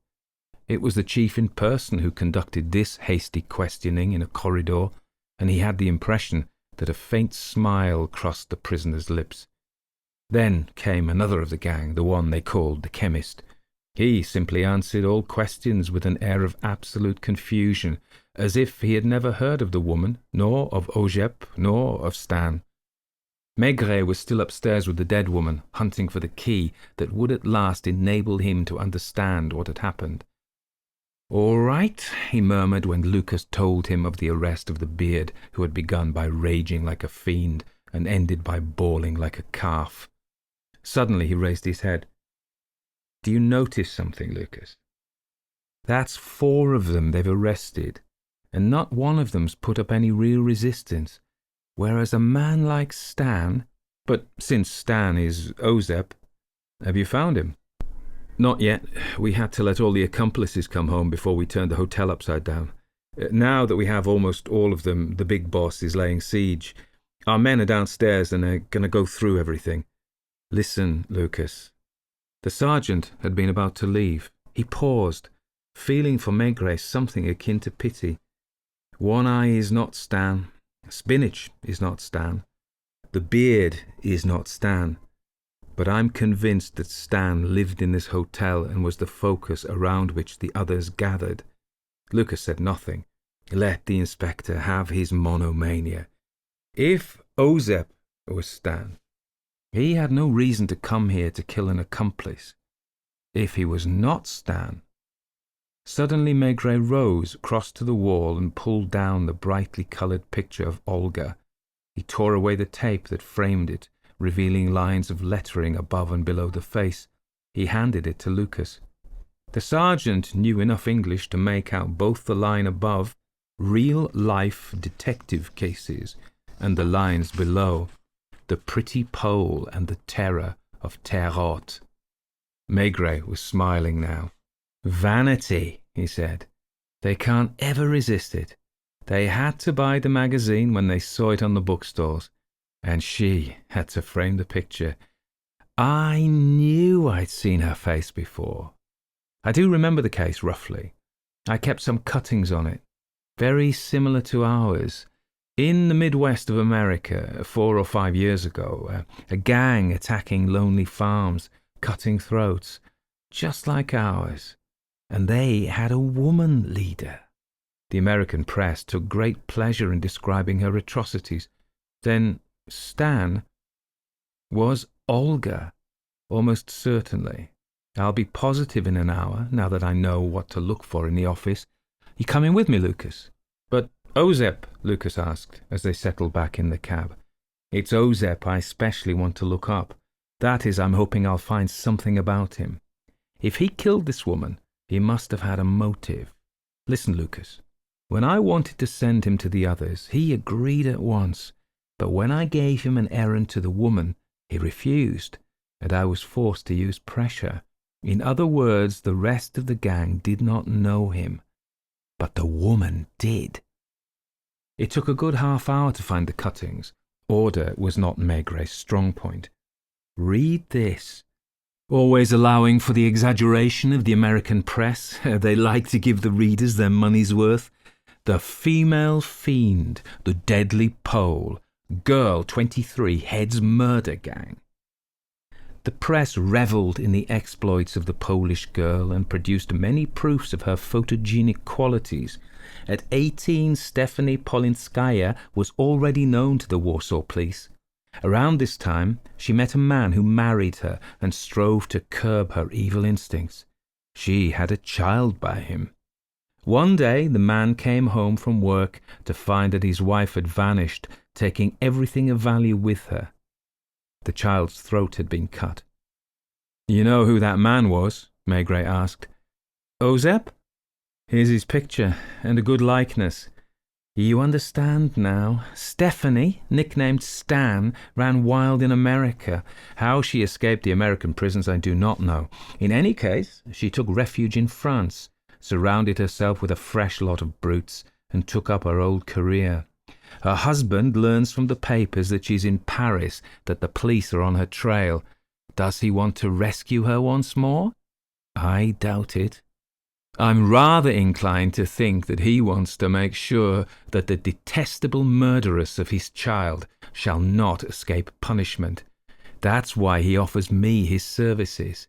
It was the chief in person who conducted this hasty questioning in a corridor, and he had the impression that a faint smile crossed the prisoner's lips. Then came another of the gang, the one they called the chemist. He simply answered all questions with an air of absolute confusion, as if he had never heard of the woman, nor of Ozep, nor of Stan. Maigret was still upstairs with the dead woman, hunting for the key that would at last enable him to understand what had happened. "All right," he murmured when Lucas told him of the arrest of the beard, who had begun by raging like a fiend and ended by bawling like a calf. Suddenly he raised his head. "Do you notice something, Lucas? That's 4 of them they've arrested, and not one of them's put up any real resistance. Whereas a man like Stan—" "But since Stan is Ozep, have you found him?" "Not yet. We had to let all the accomplices come home before we turned the hotel upside down. Now that we have almost all of them, the big boss is laying siege. Our men are downstairs and are going to go through everything. Listen, Lucas." The sergeant had been about to leave. He paused, feeling for Maigret something akin to pity. "One Eye is not Stan. Spinach is not Stan. The beard is not Stan. But I'm convinced that Stan lived in this hotel and was the focus around which the others gathered." Lucas said nothing. Let the inspector have his monomania. If Ozep was Stan, he had no reason to come here to kill an accomplice. If he was not Stan— Suddenly Maigret rose, crossed to the wall and pulled down the brightly coloured picture of Olga. He tore away the tape that framed it, revealing lines of lettering above and below the face. He handed it to Lucas. The sergeant knew enough English to make out both the line above, "Real-life detective cases," and the lines below, "The pretty Pole and the terror of Terre Haute." Maigret was smiling now. "Vanity," he said. "They can't ever resist it. They had to buy the magazine when they saw it on the bookstores. and she had to frame the picture. I knew I'd seen her face before. I do remember the case roughly. I kept some cuttings on it, very similar to ours. In the Midwest of America, 4 or 5 years ago, a gang attacking lonely farms, cutting throats, just like ours. And they had a woman leader. The American press took great pleasure in describing her atrocities. Then Stan was Olga, almost certainly. I'll be positive in an hour, now that I know what to look for in the office. You coming with me, Lucas? But Ozep, Lucas asked, as they settled back in the cab. It's Ozep I especially want to look up. That is, I'm hoping I'll find something about him. If he killed this woman, he must have had a motive. Listen, Lucas, when I wanted to send him to the others, he agreed at once. But when I gave him an errand to the woman, he refused, and I was forced to use pressure. In other words, the rest of the gang did not know him, but the woman did. It took a good half hour to find the cuttings. Order was not Maigret's strong point. Read this. Always allowing for the exaggeration of the American press, they like to give the readers their money's worth. The female fiend, the deadly Pole, girl 23, heads murder gang. The press revelled in the exploits of the Polish girl and produced many proofs of her photogenic qualities. At 18, Stephanie Polinskaya was already known to the Warsaw police. Around this time, she met a man who married her and strove to curb her evil instincts. She had a child by him. One day, the man came home from work to find that his wife had vanished, taking everything of value with her. The child's throat had been cut. You know who that man was? Maigret asked. Ozep? Here's his picture, and a good likeness. You understand now. Stephanie, nicknamed Stan, ran wild in America. How she escaped the American prisons I do not know. In any case, she took refuge in France, surrounded herself with a fresh lot of brutes, and took up her old career. Her husband learns from the papers that she's in Paris, that the police are on her trail. Does he want to rescue her once more? I doubt it. I'm rather inclined to think that he wants to make sure that the detestable murderess of his child shall not escape punishment. That's why he offers me his services.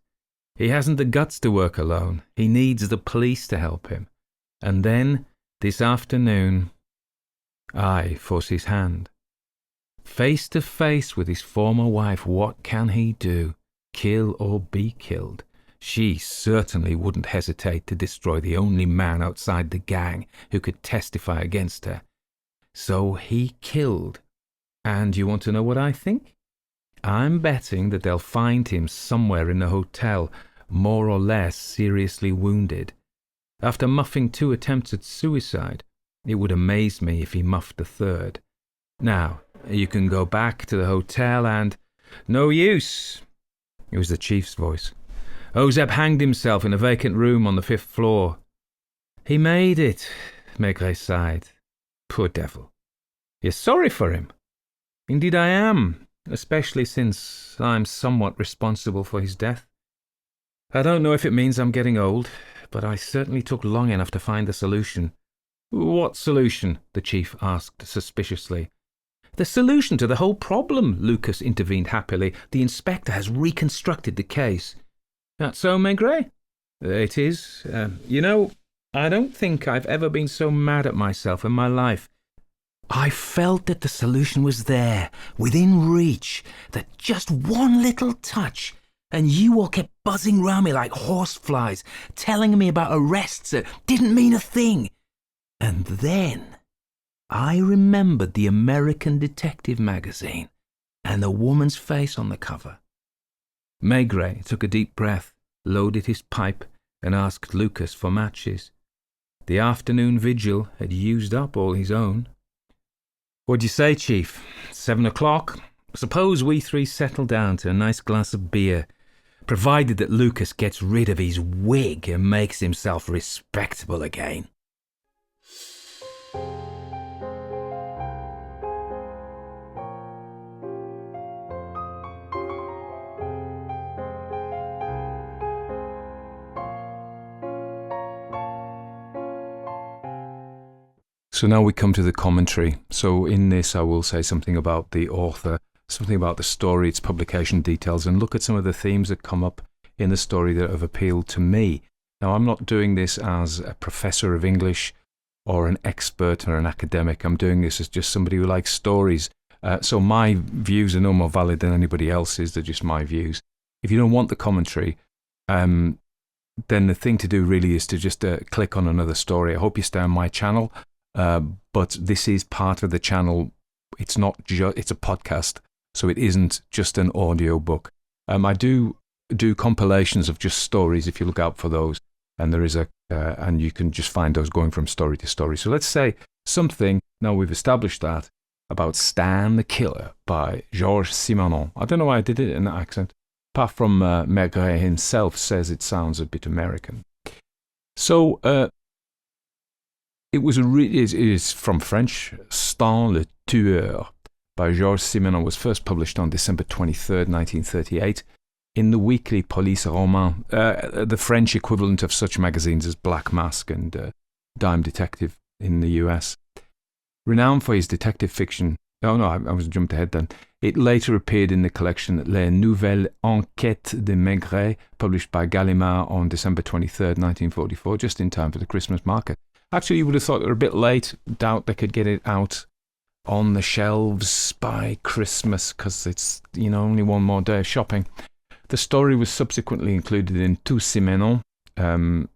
He hasn't the guts to work alone. He needs the police to help him. And then, this afternoon, I force his hand. Face to face with his former wife, what can he do? Kill or be killed? She certainly wouldn't hesitate to destroy the only man outside the gang who could testify against her. So he killed. And you want to know what I think? I'm betting that they'll find him somewhere in the hotel, more or less seriously wounded. After muffing 2 attempts at suicide, it would amaze me if he muffed the 3rd. Now, you can go back to the hotel and... No use. It was the chief's voice. Ozep hanged himself in a vacant room on the 5th floor. He made it, Maigret sighed. Poor devil. You're sorry for him? Indeed I am, especially since I'm somewhat responsible for his death. I don't know if it means I'm getting old, but I certainly took long enough to find the solution. What solution? The chief asked suspiciously. The solution to the whole problem, Lucas intervened happily. The inspector has reconstructed the case. That's so, Maigret? It is. You know, I don't think I've ever been so mad at myself in my life. I felt that the solution was there, within reach, that just one little touch, and you all kept buzzing round me like horseflies, telling me about arrests that didn't mean a thing. And then I remembered the American Detective magazine and the woman's face on the cover. Maigret took a deep breath, loaded his pipe, and asked Lucas for matches. The afternoon vigil had used up all his own. What'd you say, Chief? 7 o'clock? Suppose we 3 settle down to a nice glass of beer, provided that Lucas gets rid of his wig and makes himself respectable again. So now we come to the commentary. So in this, I will say something about the author, something about the story, its publication details, and look at some of the themes that come up in the story that have appealed to me. Now, I'm not doing this as a professor of English or an expert or an academic. I'm doing this as just somebody who likes stories. So my views are no more valid than anybody else's. They're just my views. If you don't want the commentary, then the thing to do really is to just click on another story. I hope you stay on my channel. But this is part of the channel. It's not it's a podcast, so it isn't just an audiobook. I do compilations of just stories if you look out for those, and there is and you can just find those going from story to story. So let's say something, now we've established that, about Stan the Killer by Jules Simenon. I don't know why I did it in that accent, apart from Maigret himself says it sounds a bit American. So it is from French. Stan le Tueur by Jules Simenon was first published on December 23rd, 1938, in the weekly Police Roman, the French equivalent of such magazines as Black Mask and Dime Detective in the US. Renowned for his detective fiction, I was jumped ahead then. It later appeared in the collection Les Nouvelles Enquêtes de Maigret, published by Gallimard on December 23rd, 1944, just in time for the Christmas market. Actually, you would have thought they were a bit late. Doubt they could get it out on the shelves by Christmas because it's, only one more day of shopping. The story was subsequently included in Tout Simenon and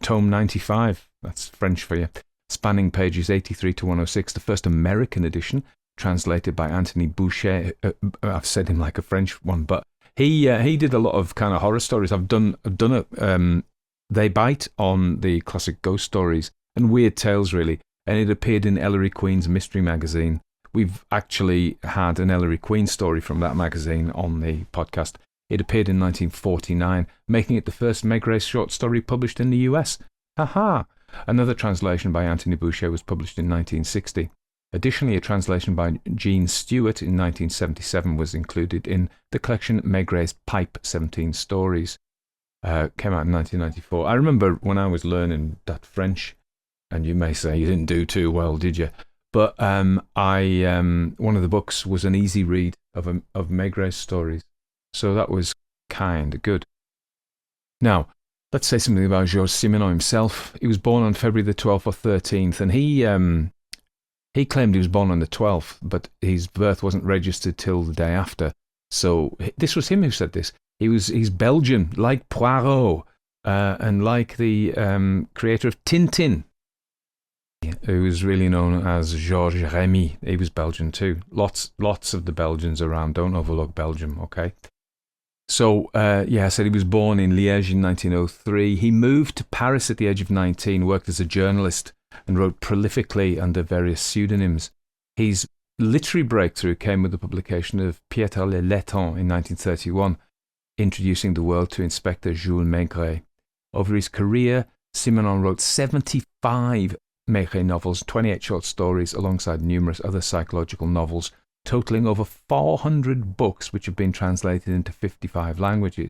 Tome 95, that's French for you, spanning pages 83 to 106, the first American edition, translated by Anthony Boucher. I've said him like a French one, but he did a lot of kind of horror stories. I've done it. They bite on the classic ghost stories and weird tales, really, and it appeared in Ellery Queen's mystery magazine. We've actually had an Ellery Queen story from that magazine on the podcast. It appeared in 1949, making it the first Maigret short story published in the US. Haha! Another translation by Anthony Boucher was published in 1960. Additionally, a translation by Jean Stewart in 1977 was included in the collection Maigret's Pipe 17 Stories. Came out in 1994. I remember when I was learning that French, and you may say you didn't do too well, did you? But one of the books was an easy read of Maigret's stories, so that was kind of good. Now, let's say something about Jules Simenon himself. He was born on February the 12th or 13th, and he claimed he was born on the 12th, but his birth wasn't registered till the day after. So this was him who said this. He's Belgian, like Poirot, and like the creator of Tintin, who was really known as Georges Remy. He was Belgian too. Lots of the Belgians around. Don't overlook Belgium, okay? So, I said he was born in Liège in 1903. He moved to Paris at the age of 19, worked as a journalist, and wrote prolifically under various pseudonyms. His literary breakthrough came with the publication of Pieter le Letton in 1931, introducing the world to Inspector Jules Maigret. Over his career, Simenon wrote 75 Maigret novels, 28 short stories, alongside numerous other psychological novels, totaling over 400 books which have been translated into 55 languages.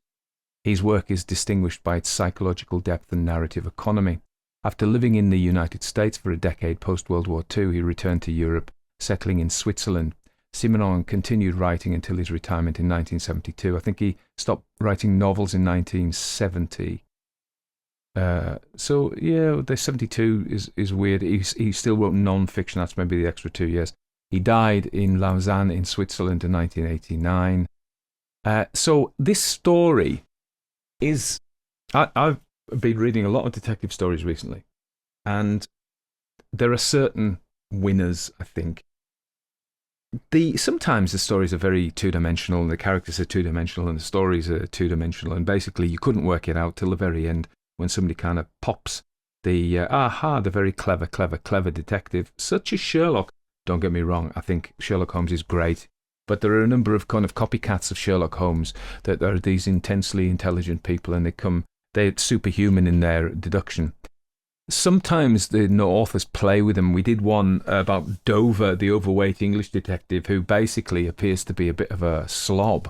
His work is distinguished by its psychological depth and narrative economy. After living in the United States for a decade post-World War II, he returned to Europe, settling in Switzerland. Simenon continued writing until his retirement in 1972. I think he stopped writing novels in 1970. The 72 is weird. He still wrote non-fiction. That's maybe the extra 2 years. He died in Lausanne in Switzerland in 1989. So this story is... I've been reading a lot of detective stories recently, and there are certain winners, I think. Sometimes the stories are very two-dimensional, and the characters are two-dimensional, and the stories are two-dimensional, and basically you couldn't work it out till the very end when somebody kind of pops the very clever detective, such as Sherlock. Don't get me wrong, I think Sherlock Holmes is great, but there are a number of kind of copycats of Sherlock Holmes that are these intensely intelligent people, and they're superhuman in their deduction. Sometimes the authors play with them. We did one about Dover, the overweight English detective, who basically appears to be a bit of a slob,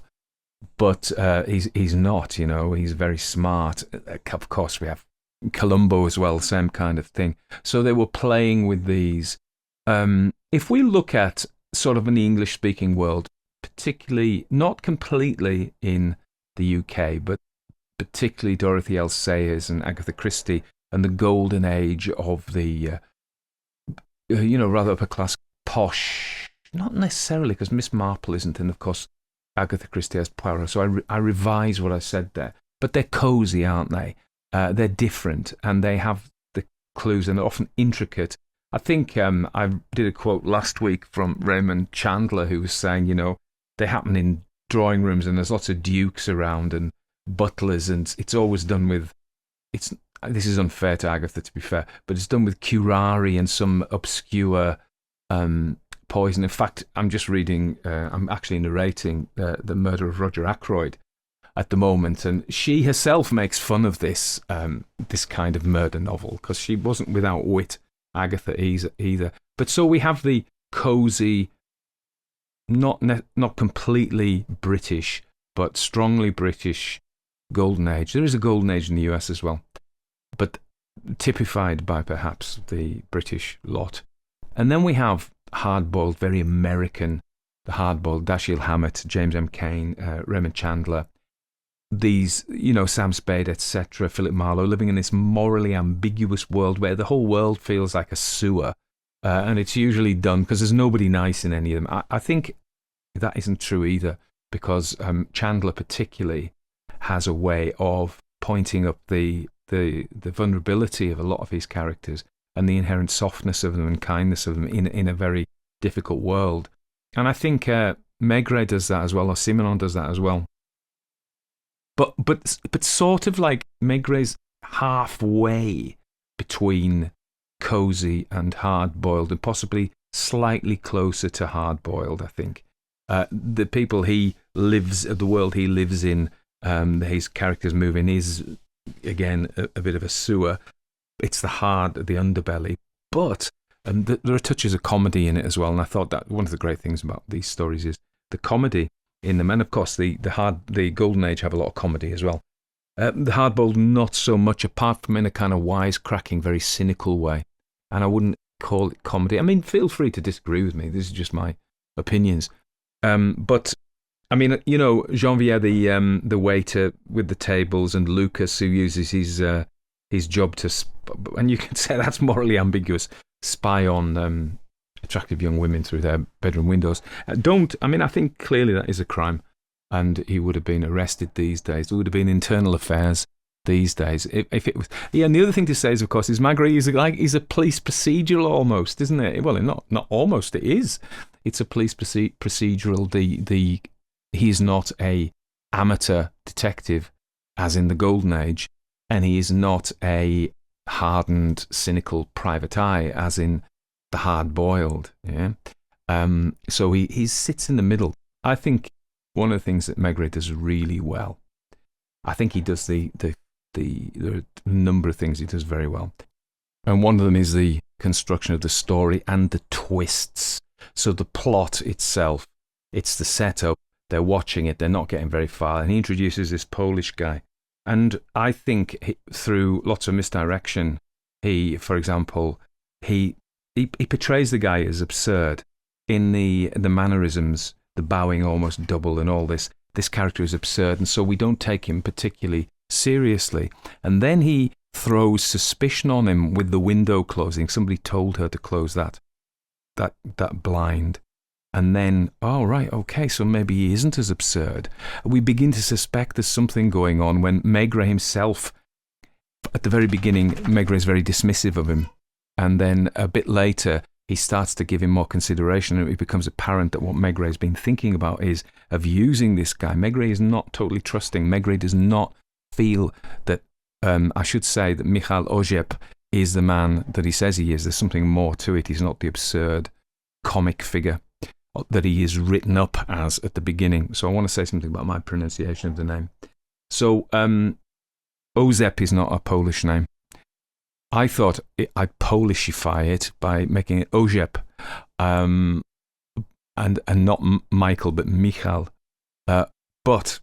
but he's not, he's very smart. Of course, we have Columbo as well, same kind of thing. So they were playing with these. If we look at sort of in the English-speaking world, particularly, not completely in the UK, but particularly Dorothy L. Sayers and Agatha Christie and the golden age of the, rather upper class, posh, not necessarily, because Miss Marple isn't, and of course Agatha Christie has Poirot, so I revise what I said there. But they're cosy, aren't they? They're different, and they have the clues, and they're often intricate. I think I did a quote last week from Raymond Chandler, who was saying, they happen in drawing rooms, and there's lots of dukes around and butlers, and it's always done with. This is unfair to Agatha, to be fair, but it's done with curare and some obscure poison. In fact, I'm just reading. I'm actually narrating the Murder of Roger Ackroyd at the moment, and she herself makes fun of this kind of murder novel because she wasn't without wit, Agatha either. But so we have the cosy, not completely British, but strongly British golden age. There is a golden age in the US as well, but typified by perhaps the British lot. And then we have hard-boiled, very American, the hard-boiled Dashiell Hammett, James M. Cain, Raymond Chandler, these, Sam Spade, etc., Philip Marlowe, living in this morally ambiguous world where the whole world feels like a sewer, and it's usually done because there's nobody nice in any of them. I think that isn't true either, because Chandler particularly has a way of pointing up the vulnerability of a lot of his characters and the inherent softness of them and kindness of them in a very difficult world. And I think Maigret does that as well, or Simenon does that as well. But sort of like Maigret's halfway between cozy and hard-boiled, and possibly slightly closer to hard-boiled, I think. The people he lives, the world he lives in, his characters move in, is, again, a bit of a sewer. It's the underbelly. But there are touches of comedy in it as well, and I thought that one of the great things about these stories is the comedy in them. And of course, the Golden Age have a lot of comedy as well. The Hardboiled, not so much, apart from in a kind of wisecracking, very cynical way. And I wouldn't call it comedy. I mean, feel free to disagree with me. This is just my opinions. But I mean, Janvier, the waiter with the tables, and Lucas, who uses his job to, and you can say that's morally ambiguous, spy on attractive young women through their bedroom windows. I think clearly that is a crime, and he would have been arrested these days. There would have been internal affairs these days if it was. Yeah, and the other thing to say is, of course, is Maigret is a police procedural almost, isn't it? Well, not almost. It is. It's a police procedural. He's not a amateur detective, as in the Golden Age, and he is not a hardened, cynical private eye, as in the hard-boiled. Yeah. So he sits in the middle. I think one of the things that Maigret does really well, I think he does there are a number of things he does very well, and one of them is the construction of the story and the twists. So the plot itself, it's the setup. They're watching it. They're not getting very far, and he introduces this Polish guy. And I think through lots of misdirection, for example, he portrays the guy as absurd in the mannerisms, the bowing almost double, and all this. This character is absurd, and so we don't take him particularly seriously. And then he throws suspicion on him with the window closing. Somebody told her to close that blind. And then, oh, right, okay, so maybe he isn't as absurd. We begin to suspect there's something going on when Maigret himself, at the very beginning, Maigret is very dismissive of him. And then a bit later, he starts to give him more consideration, and it becomes apparent that what Maigret has been thinking about is of using this guy. Maigret is not totally trusting. Maigret does not feel that, I should say that Michael Ozep is the man that he says he is. There's something more to it. He's not the absurd comic figure that he is written up as at the beginning. So I want to say something about my pronunciation of the name. So Ozep is not a Polish name. I thought I'd Polishify it by making it Ozep, and not Michael, but Michal. But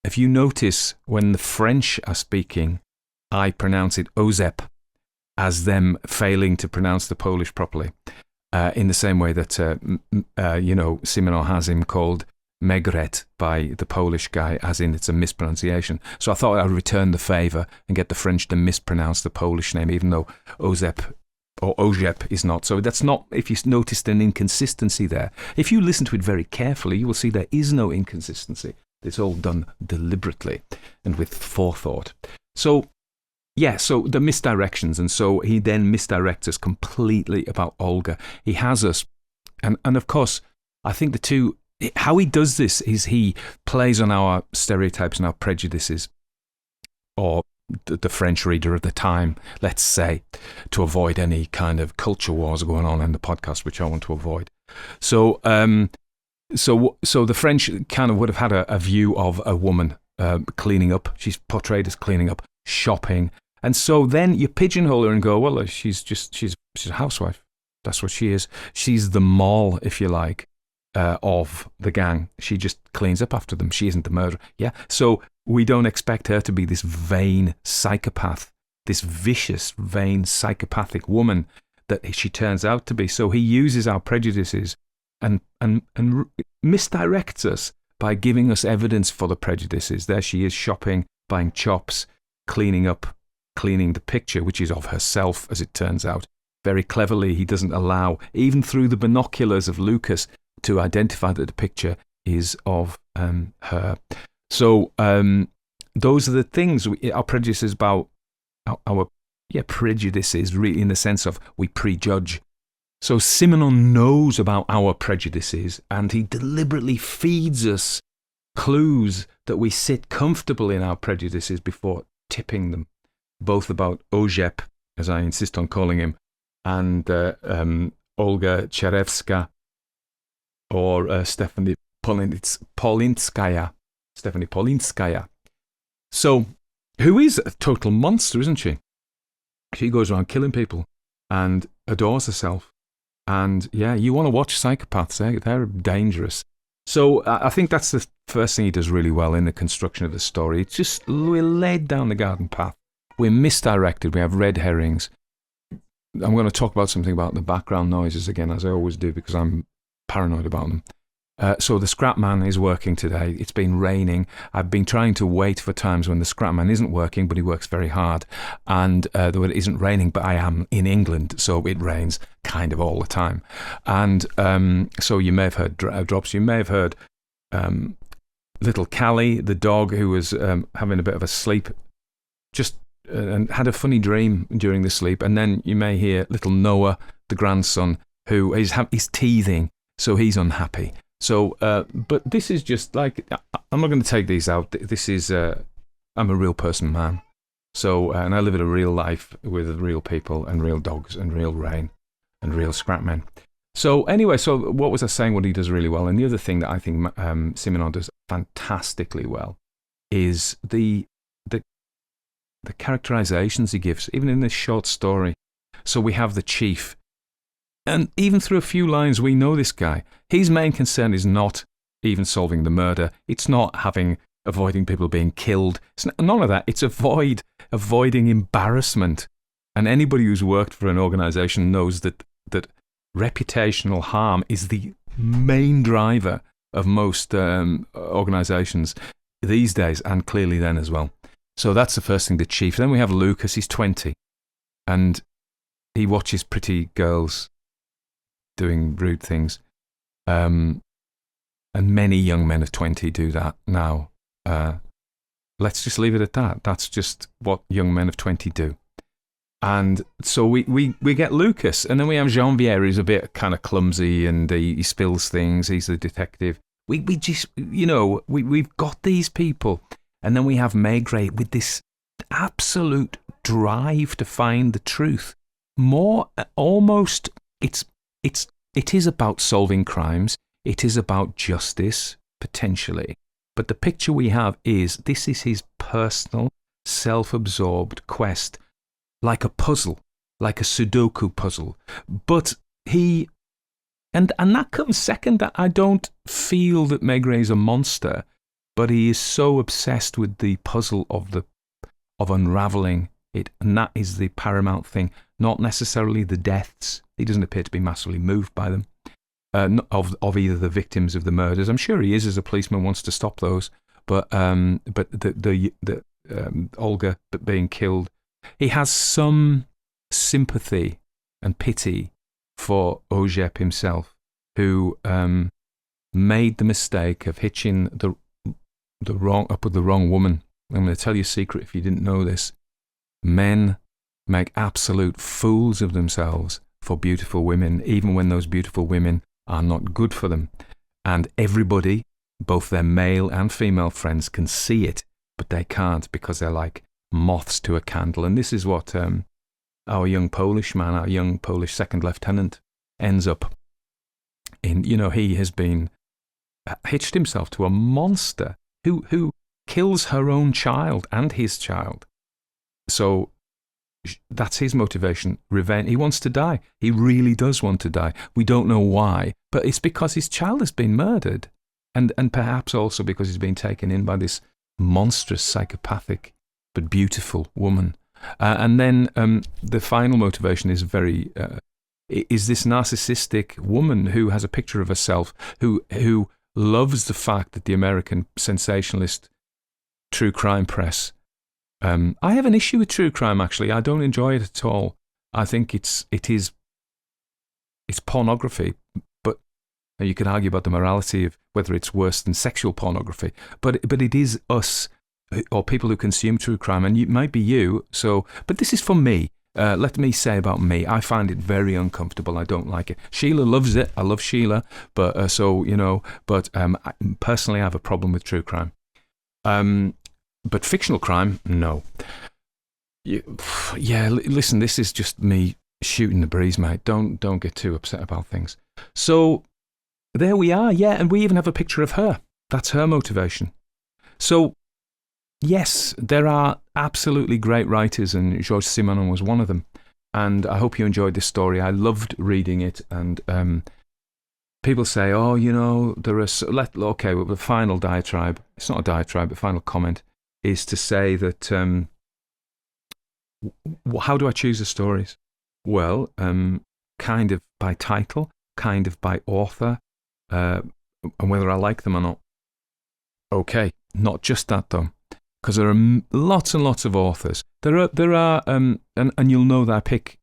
if you notice, when the French are speaking, I pronounce it Ozep, as them failing to pronounce the Polish properly, in the same way that, Simenon has him called Maigret by the Polish guy, as in it's a mispronunciation. So I thought I'd return the favour and get the French to mispronounce the Polish name, even though Ozep or Ozep is not. So that's not, if you noticed an inconsistency there. If you listen to it very carefully, you will see there is no inconsistency. It's all done deliberately and with forethought. So, yeah, so the misdirections. And so he then misdirects us completely about Olga. He has us, and of course, I think the two, how he does this is he plays on our stereotypes and our prejudices, or the French reader of the time, let's say, to avoid any kind of culture wars going on in the podcast, which I want to avoid. So the French kind of would have had a view of a woman cleaning up. She's portrayed as cleaning up, shopping, and so then you pigeonhole her and go, well, she's a housewife. That's what she is. She's the moll, if you like, of the gang. She just cleans up after them. She isn't the murderer. Yeah. So we don't expect her to be this vain psychopath, this vicious, vain, psychopathic woman that she turns out to be. So he uses our prejudices and misdirects us by giving us evidence for the prejudices. There she is, shopping, buying chops, cleaning the picture, which is of herself, as it turns out. Very cleverly, he doesn't allow, even through the binoculars of Lucas, to identify that the picture is of her. So those are the things, our prejudices about our prejudices, really, in the sense of we prejudge. So Simenon knows about our prejudices, and he deliberately feeds us clues that we sit comfortable in our prejudices before tipping them, both about Ozep, as I insist on calling him, and Olga Cherevska, or Stephanie Polinskaya. So, who is a total monster, isn't she? She goes around killing people and adores herself. And yeah, you want to watch psychopaths, they're dangerous. So I think that's the first thing he does really well in the construction of the story. It's just, we're led down the garden path. We're misdirected. We have red herrings. I'm going to talk about something about the background noises again, as I always do, because I'm paranoid about them. So the scrap man is working today. It's been raining. I've been trying to wait for times when the scrap man isn't working, but he works very hard. And though it isn't raining, but I am in England, so it rains kind of all the time. And so you may have heard drops. You may have heard little Callie, the dog, who was having a bit of a sleep, just and had a funny dream during the sleep. And then you may hear little Noah, the grandson, who is teething, so he's unhappy. So, but this is just like, I'm not going to take these out. This is, I'm a real person, man. So, and I live in a real life with real people and real dogs and real rain and real scrap men. So anyway, so what was I saying? What he does really well, and the other thing that I think Simenon does fantastically well is the characterizations he gives, even in this short story. So we have the chief. And even through a few lines, we know this guy. His main concern is not even solving the murder. It's not avoiding people being killed. It's none of that. It's avoiding embarrassment. And anybody who's worked for an organization knows that reputational harm is the main driver of most organizations these days, and clearly then as well. So that's the first thing, the chief. Then we have Lucas. He's 20, and he watches pretty girls doing rude things. And many young men of 20 do that now. Let's just leave it at that. That's just what young men of 20 do. And so we get Lucas, and then we have Janvier, who's a bit kind of clumsy, and he spills things. He's the detective. We just, we've got these people. And then we have Maigret with this absolute drive to find the truth. More, almost, it is about solving crimes. It is about justice, potentially. But the picture we have is, this is his personal, self-absorbed quest, like a puzzle, like a Sudoku puzzle. But and that comes second. That I don't feel that Maigret is a monster, but he is so obsessed with the puzzle of unraveling And that is the paramount thing, not necessarily the deaths. He doesn't appear to be massively moved by them, of either the victims of the murders. I'm sure he is, as a policeman, wants to stop those. But the Olga being killed, he has some sympathy and pity for Ozep himself, who made the mistake of hitching up with the wrong woman. I'm going to tell you a secret if you didn't know this. Men make absolute fools of themselves for beautiful women, even when those beautiful women are not good for them. And everybody, both their male and female friends, can see it, but they can't, because they're like moths to a candle. And this is what our young Polish second lieutenant ends up in. He has been hitched himself to a monster who kills her own child and his child. So that's his motivation, revenge. He wants to die. He really does want to die. We don't know why, but it's because his child has been murdered, and perhaps also because he's been taken in by this monstrous, psychopathic, but beautiful woman. And then the final motivation is is this narcissistic woman who has a picture of herself, who loves the fact that the American sensationalist true crime press. I have an issue with true crime, actually. I don't enjoy it at all. I think it's pornography, but you could argue about the morality of whether it's worse than sexual pornography. But it is us, or people who consume true crime, and it might be you. But this is for me. Let me say about me, I find it very uncomfortable. I don't like it. Sheila loves it. I love Sheila, but personally, I have a problem with true crime. But fictional crime, no. Listen, this is just me shooting the breeze, mate. Don't get too upset about things. So there we are, and we even have a picture of her. That's her motivation. So yes, there are absolutely great writers, and Georges Simenon was one of them. And I hope you enjoyed this story. I loved reading it, and people say, there are the final diatribe. It's not a diatribe, the final comment is to say that how do I choose the stories? Well, kind of by title, kind of by author, and whether I like them or not. Okay, not just that though, because there are lots and lots of authors. There are, and you'll know that I think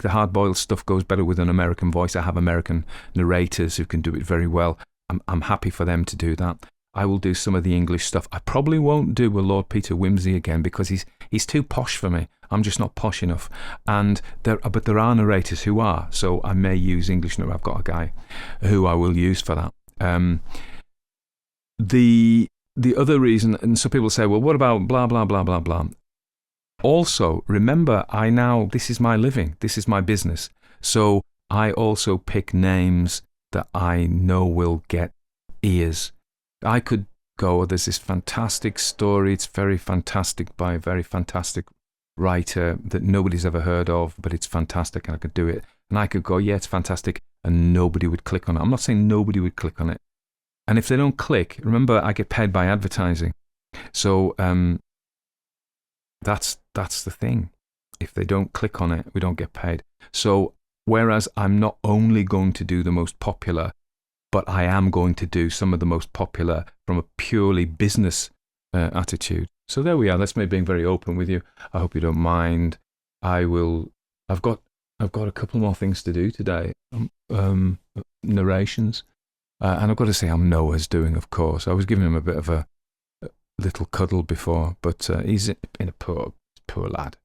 the hard-boiled stuff goes better with an American voice. I have American narrators who can do it very well. I'm happy for them to do that. I will do some of the English stuff. I probably won't do a Lord Peter Wimsey again, because he's too posh for me. I'm just not posh enough. But there are narrators who are, so I may use English. I've got a guy who I will use for that. The other reason, and so people say, well, what about blah blah blah blah blah? Also, remember, this is my living, this is my business. So I also pick names that I know will get ears. I could go, there's this fantastic story, it's very fantastic, by a very fantastic writer that nobody's ever heard of, but it's fantastic, and I could do it. And I could go, yeah, it's fantastic, and nobody would click on it. I'm not saying nobody would click on it. And if they don't click, remember, I get paid by advertising. So that's the thing. If they don't click on it, we don't get paid. So whereas I'm not only going to do the most popular, but I am going to do some of the most popular from a purely business attitude. So there we are. That's me being very open with you. I hope you don't mind. I've got a couple more things to do today. Narrations. And I've got to say, I'm Noah's doing, of course. I was giving him a bit of a little cuddle before, but he's been a poor lad.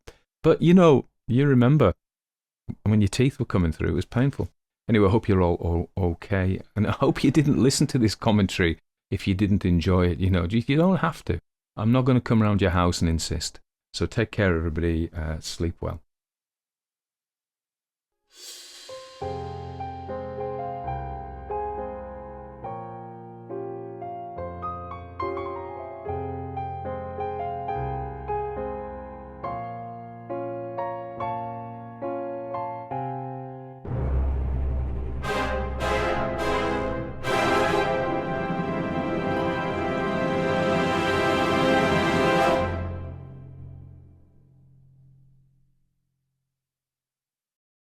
But you remember when your teeth were coming through, it was painful. Anyway, I hope you're all okay. And I hope you didn't listen to this commentary if you didn't enjoy it. You don't have to. I'm not going to come around your house and insist. So take care, everybody. Sleep well.